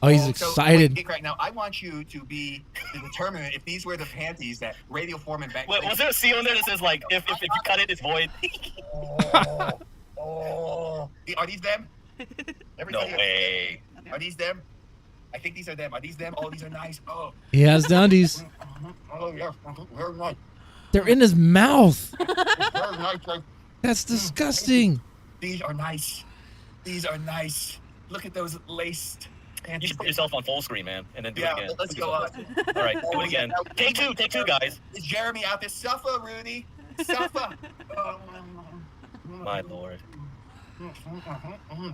Oh, he's excited. So, right now, I want you to be the determinant if these were the panties that Radio Foreman back. Wait, was there a seal in there that says like if you cut it, it's void? Are these them? No way. Are these them? I think these are them. Are these them? Oh, these are nice. Oh. He has undies. Oh yeah, very nice. They're in his mouth. Very nice. That's disgusting. These are nice. These are nice. Look at those laced panties. You should put yourself on full screen, man, and then do it again. Let's go on. All right, do it again. Take two, guys. Is Jeremy out there? Suffer, Rudy. Suffer. My lord.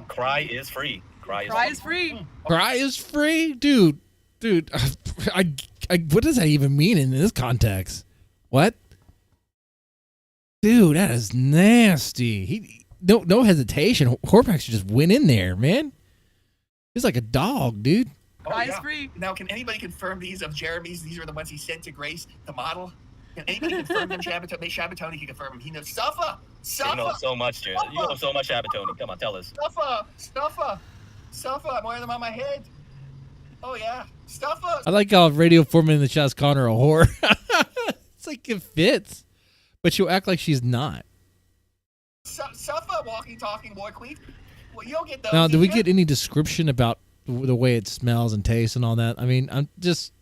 Cry is free. Cry is free. Cry is free, dude. I what does that even mean in this context? What? Dude, that is nasty. He no hesitation. Horpax just went in there, man. He's like a dog, dude. Cry is free. Now, can anybody confirm these of Jeremy's? These are the ones he sent to Grace, the model. Can anybody confirm them? Shabbatoni can confirm them. He knows. Suffer. You know so much, Jared. You know so much, Shabbatoni. Come on, tell us. Stuffer. I'm wearing them on my head. Oh, yeah. Stuffer. I like how Radio Foreman in the chat's calling her a whore. It's like it fits. But she'll act like she's not. Suffer, walking, talking, boy queen. Well, you'll get those. Now, do we get any description about the way it smells and tastes and all that. I mean, I'm just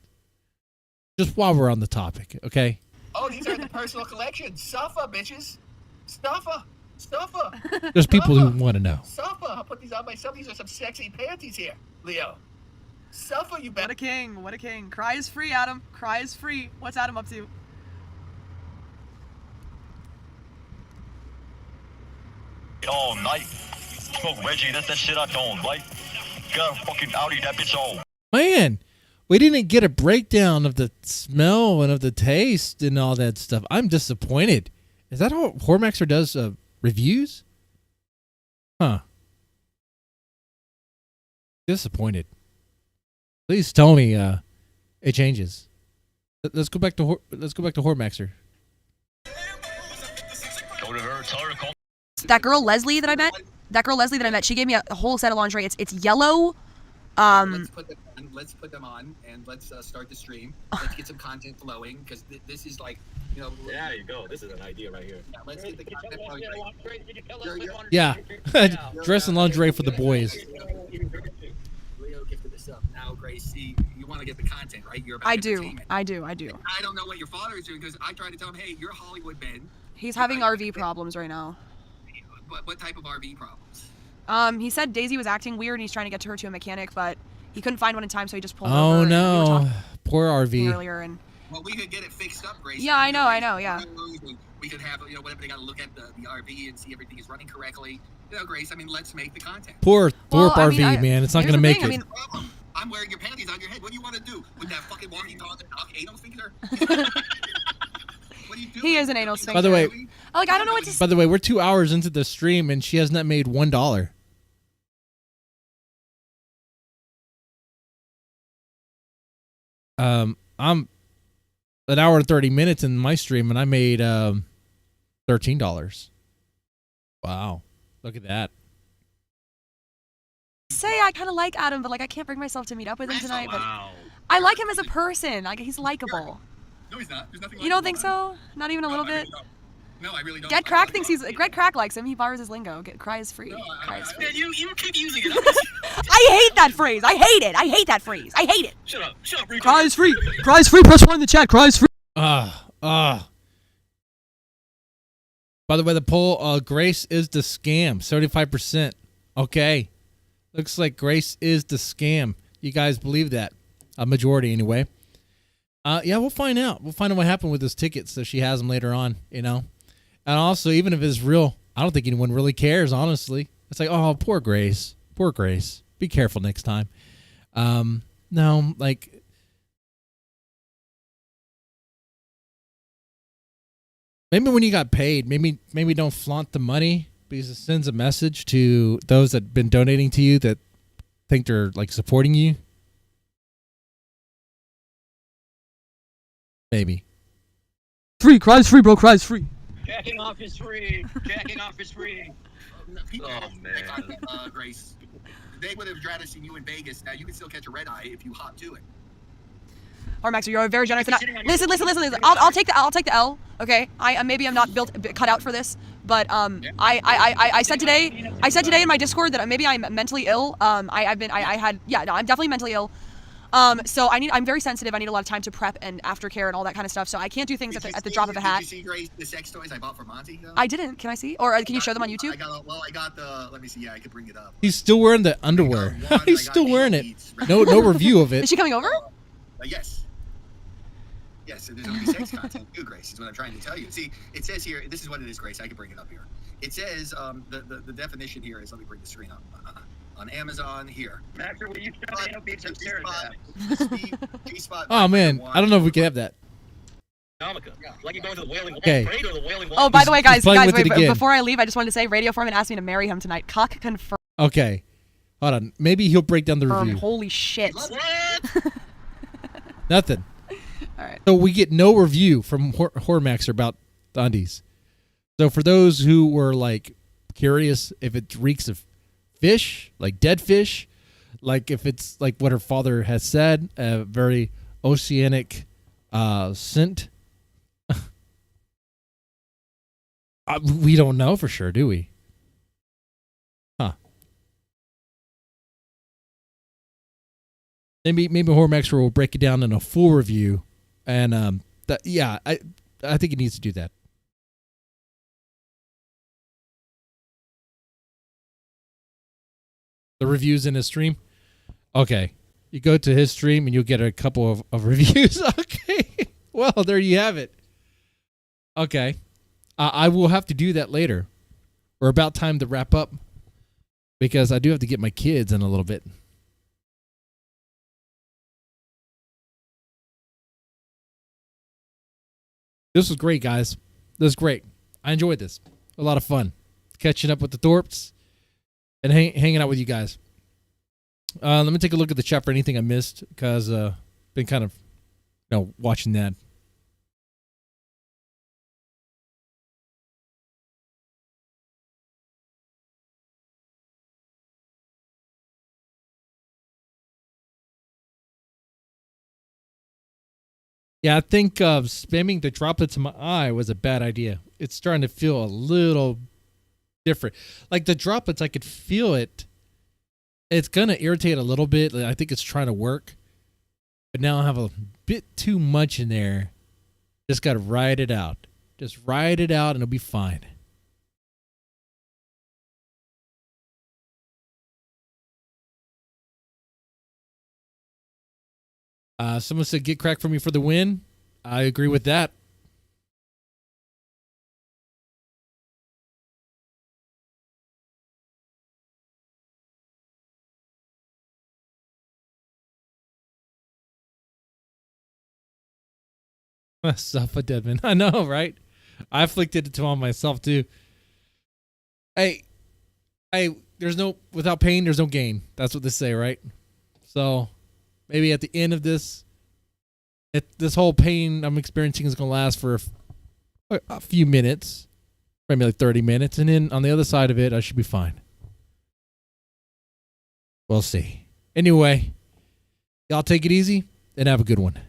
while we're on the topic, okay? Oh, these are the personal collection. Suffer, bitches. Suffer. There's people who want to know. Suffer. I'll put these on myself. These are some sexy panties here, Leo. Suffer, you What better. a king. What a king. Cry is free, Adam. Cry is free. What's Adam up to? All night. Smoke Reggie, that's that shit I don't like. Got a fucking Audi, that bitch all. Man, we didn't get a breakdown of the smell and of the taste and all that stuff. I'm disappointed. Is that how Hormaxer does reviews? Huh. Disappointed. Please tell me it changes. Let's go back to Hormaxer. Go to her, tell her to call. That girl Leslie that I met, she gave me a whole set of lingerie. It's yellow. Let's put them on and let's start the stream. Let's get some content flowing because this is like, you know. Yeah, there you go. This is an idea right here. Yeah, let's get the content flowing. Yeah. Dress in lingerie for the boys. Leo gifted this up. Now, Grace, see, you want to get the content, right? You're about I do. entertainment. I don't know what your father is doing because I tried to tell him, hey, you're Hollywood Ben. He's having RV problems right now. What type of RV problems? He said Daisy was acting weird and he's trying to get her to a mechanic, but he couldn't find one in time, so he just pulled over. Oh and we were no. talking Poor RV. earlier and Well, we could get it fixed up, Grace. Yeah, I know, yeah. We could have, whatever, they got to look at the RV and see everything is running correctly. Grace, I mean, let's make the content. Poor Well, Thorp I RV, mean, man. It's not here's going to the make thing, I it. mean- Problem. I'm wearing your panties on your head. What do you want to do with that fucking walking dog and knock anal finger? What are you doing? He is an anal By the way, I don't know what to by the way, we're 2 hours into the stream and she has not made $1. I'm an hour and 30 minutes in my stream and I made $13. Wow. Look at that. say I kind of like Adam, but like I can't bring myself to meet up with him tonight. Wow. But I like him as a person. Like he's likable. No, he's not. There's nothing. You don't think so? Not even a little bit. No, I really don't. Get Crack thinks he's. Greg Crack likes him. He borrows his lingo. Cry is free. No, Cry is free. Man, you keep using it. I hate that phrase. I hate it. I hate that phrase. I hate it. Shut up, retard. Cry is free. Cry is free. Press 1 in the chat. Cry is free. By the way, the poll, Grace is the scam, 75%. Okay. Looks like Grace is the scam. You guys believe that? A majority, anyway. Yeah, we'll find out. We'll find out what happened with those tickets, so she has them later on, you know? And also, even if it's real, I don't think anyone really cares, honestly. It's like, oh, poor Grace. Poor Grace. Be careful next time. No, like... Maybe when you got paid, maybe don't flaunt the money because it sends a message to those that have been donating to you that think they're like supporting you. Maybe. Free. Cry is free, bro. Cry is free. Jacking off is free. Jacking off is free. People, Oh, man. Grace, they would have rather seen you in Vegas. Now you can still catch a red eye if you hop to it. Or Max, you're very generous. Listen. I'll take the L. Okay. Maybe I'm not cut out for this, but I said today in my Discord that maybe I'm mentally ill. I'm definitely mentally ill. So I'm very sensitive. I need a lot of time to prep and aftercare and all that kind of stuff. So I can't do things at the drop of a hat. Did you see, Grace, the sex toys I bought for Monty? Though? I didn't. Can I see? Or can you show them on YouTube? I got the. Let me see. Yeah, I could bring it up. He's still wearing the underwear. He's still wearing it. No review of it. Is she coming over? Yes. Yes, and there's going to be sex content too, Grace, is what I'm trying to tell you. See, it says here, this is what it is, Grace. I can bring it up here. It says, the definition here is, let me bring the screen up. On Amazon, here. Master, will you shut up? G-spot. Oh, man. I don't know if we can have that. Like you're going to the Wailing Wall Okay. Parade or the Wailing Wall. Oh, by the way, guys, playing with wait, it again. before I leave, I just wanted to say, Radio Foreman asked me to marry him tonight. Cock confirmed. Okay. Hold on. Maybe he'll break down the review. Holy shit. What? Nothing. All right. So we get no review from Hormaxer about the undies. So for those who were like curious if it reeks of fish, like dead fish, like if it's like what her father has said, a very oceanic scent. We don't know for sure, do we? Huh. maybe Horror Master will break it down in a full review, and I think it needs to do that. The reviews in his stream. Okay, you go to his stream and you'll get a couple of reviews. Okay, well there you have it. Okay, I will have to do that later. We're about time to wrap up because I do have to get my kids in a little bit. This was great, guys. This was great. I enjoyed this. A lot of fun. Catching up with the Thorps and hanging out with you guys. Let me take a look at the chat for anything I missed because been kind of watching that. Yeah, I think spamming the droplets in my eye was a bad idea. It's starting to feel a little different. Like the droplets, I could feel it. It's going to irritate a little bit. I think it's trying to work. But now I have a bit too much in there. Just got to ride it out. Just ride it out and it'll be fine. Someone said get cracked for me for the win. I agree with that. Suffer Deadman. I know, right? I afflicted it to on myself too. Hey, there's no without pain, there's no gain. That's what they say, right? So maybe at the end of this, this whole pain I'm experiencing is going to last for a few minutes, maybe like 30 minutes. And then on the other side of it, I should be fine. We'll see. Anyway, y'all take it easy and have a good one.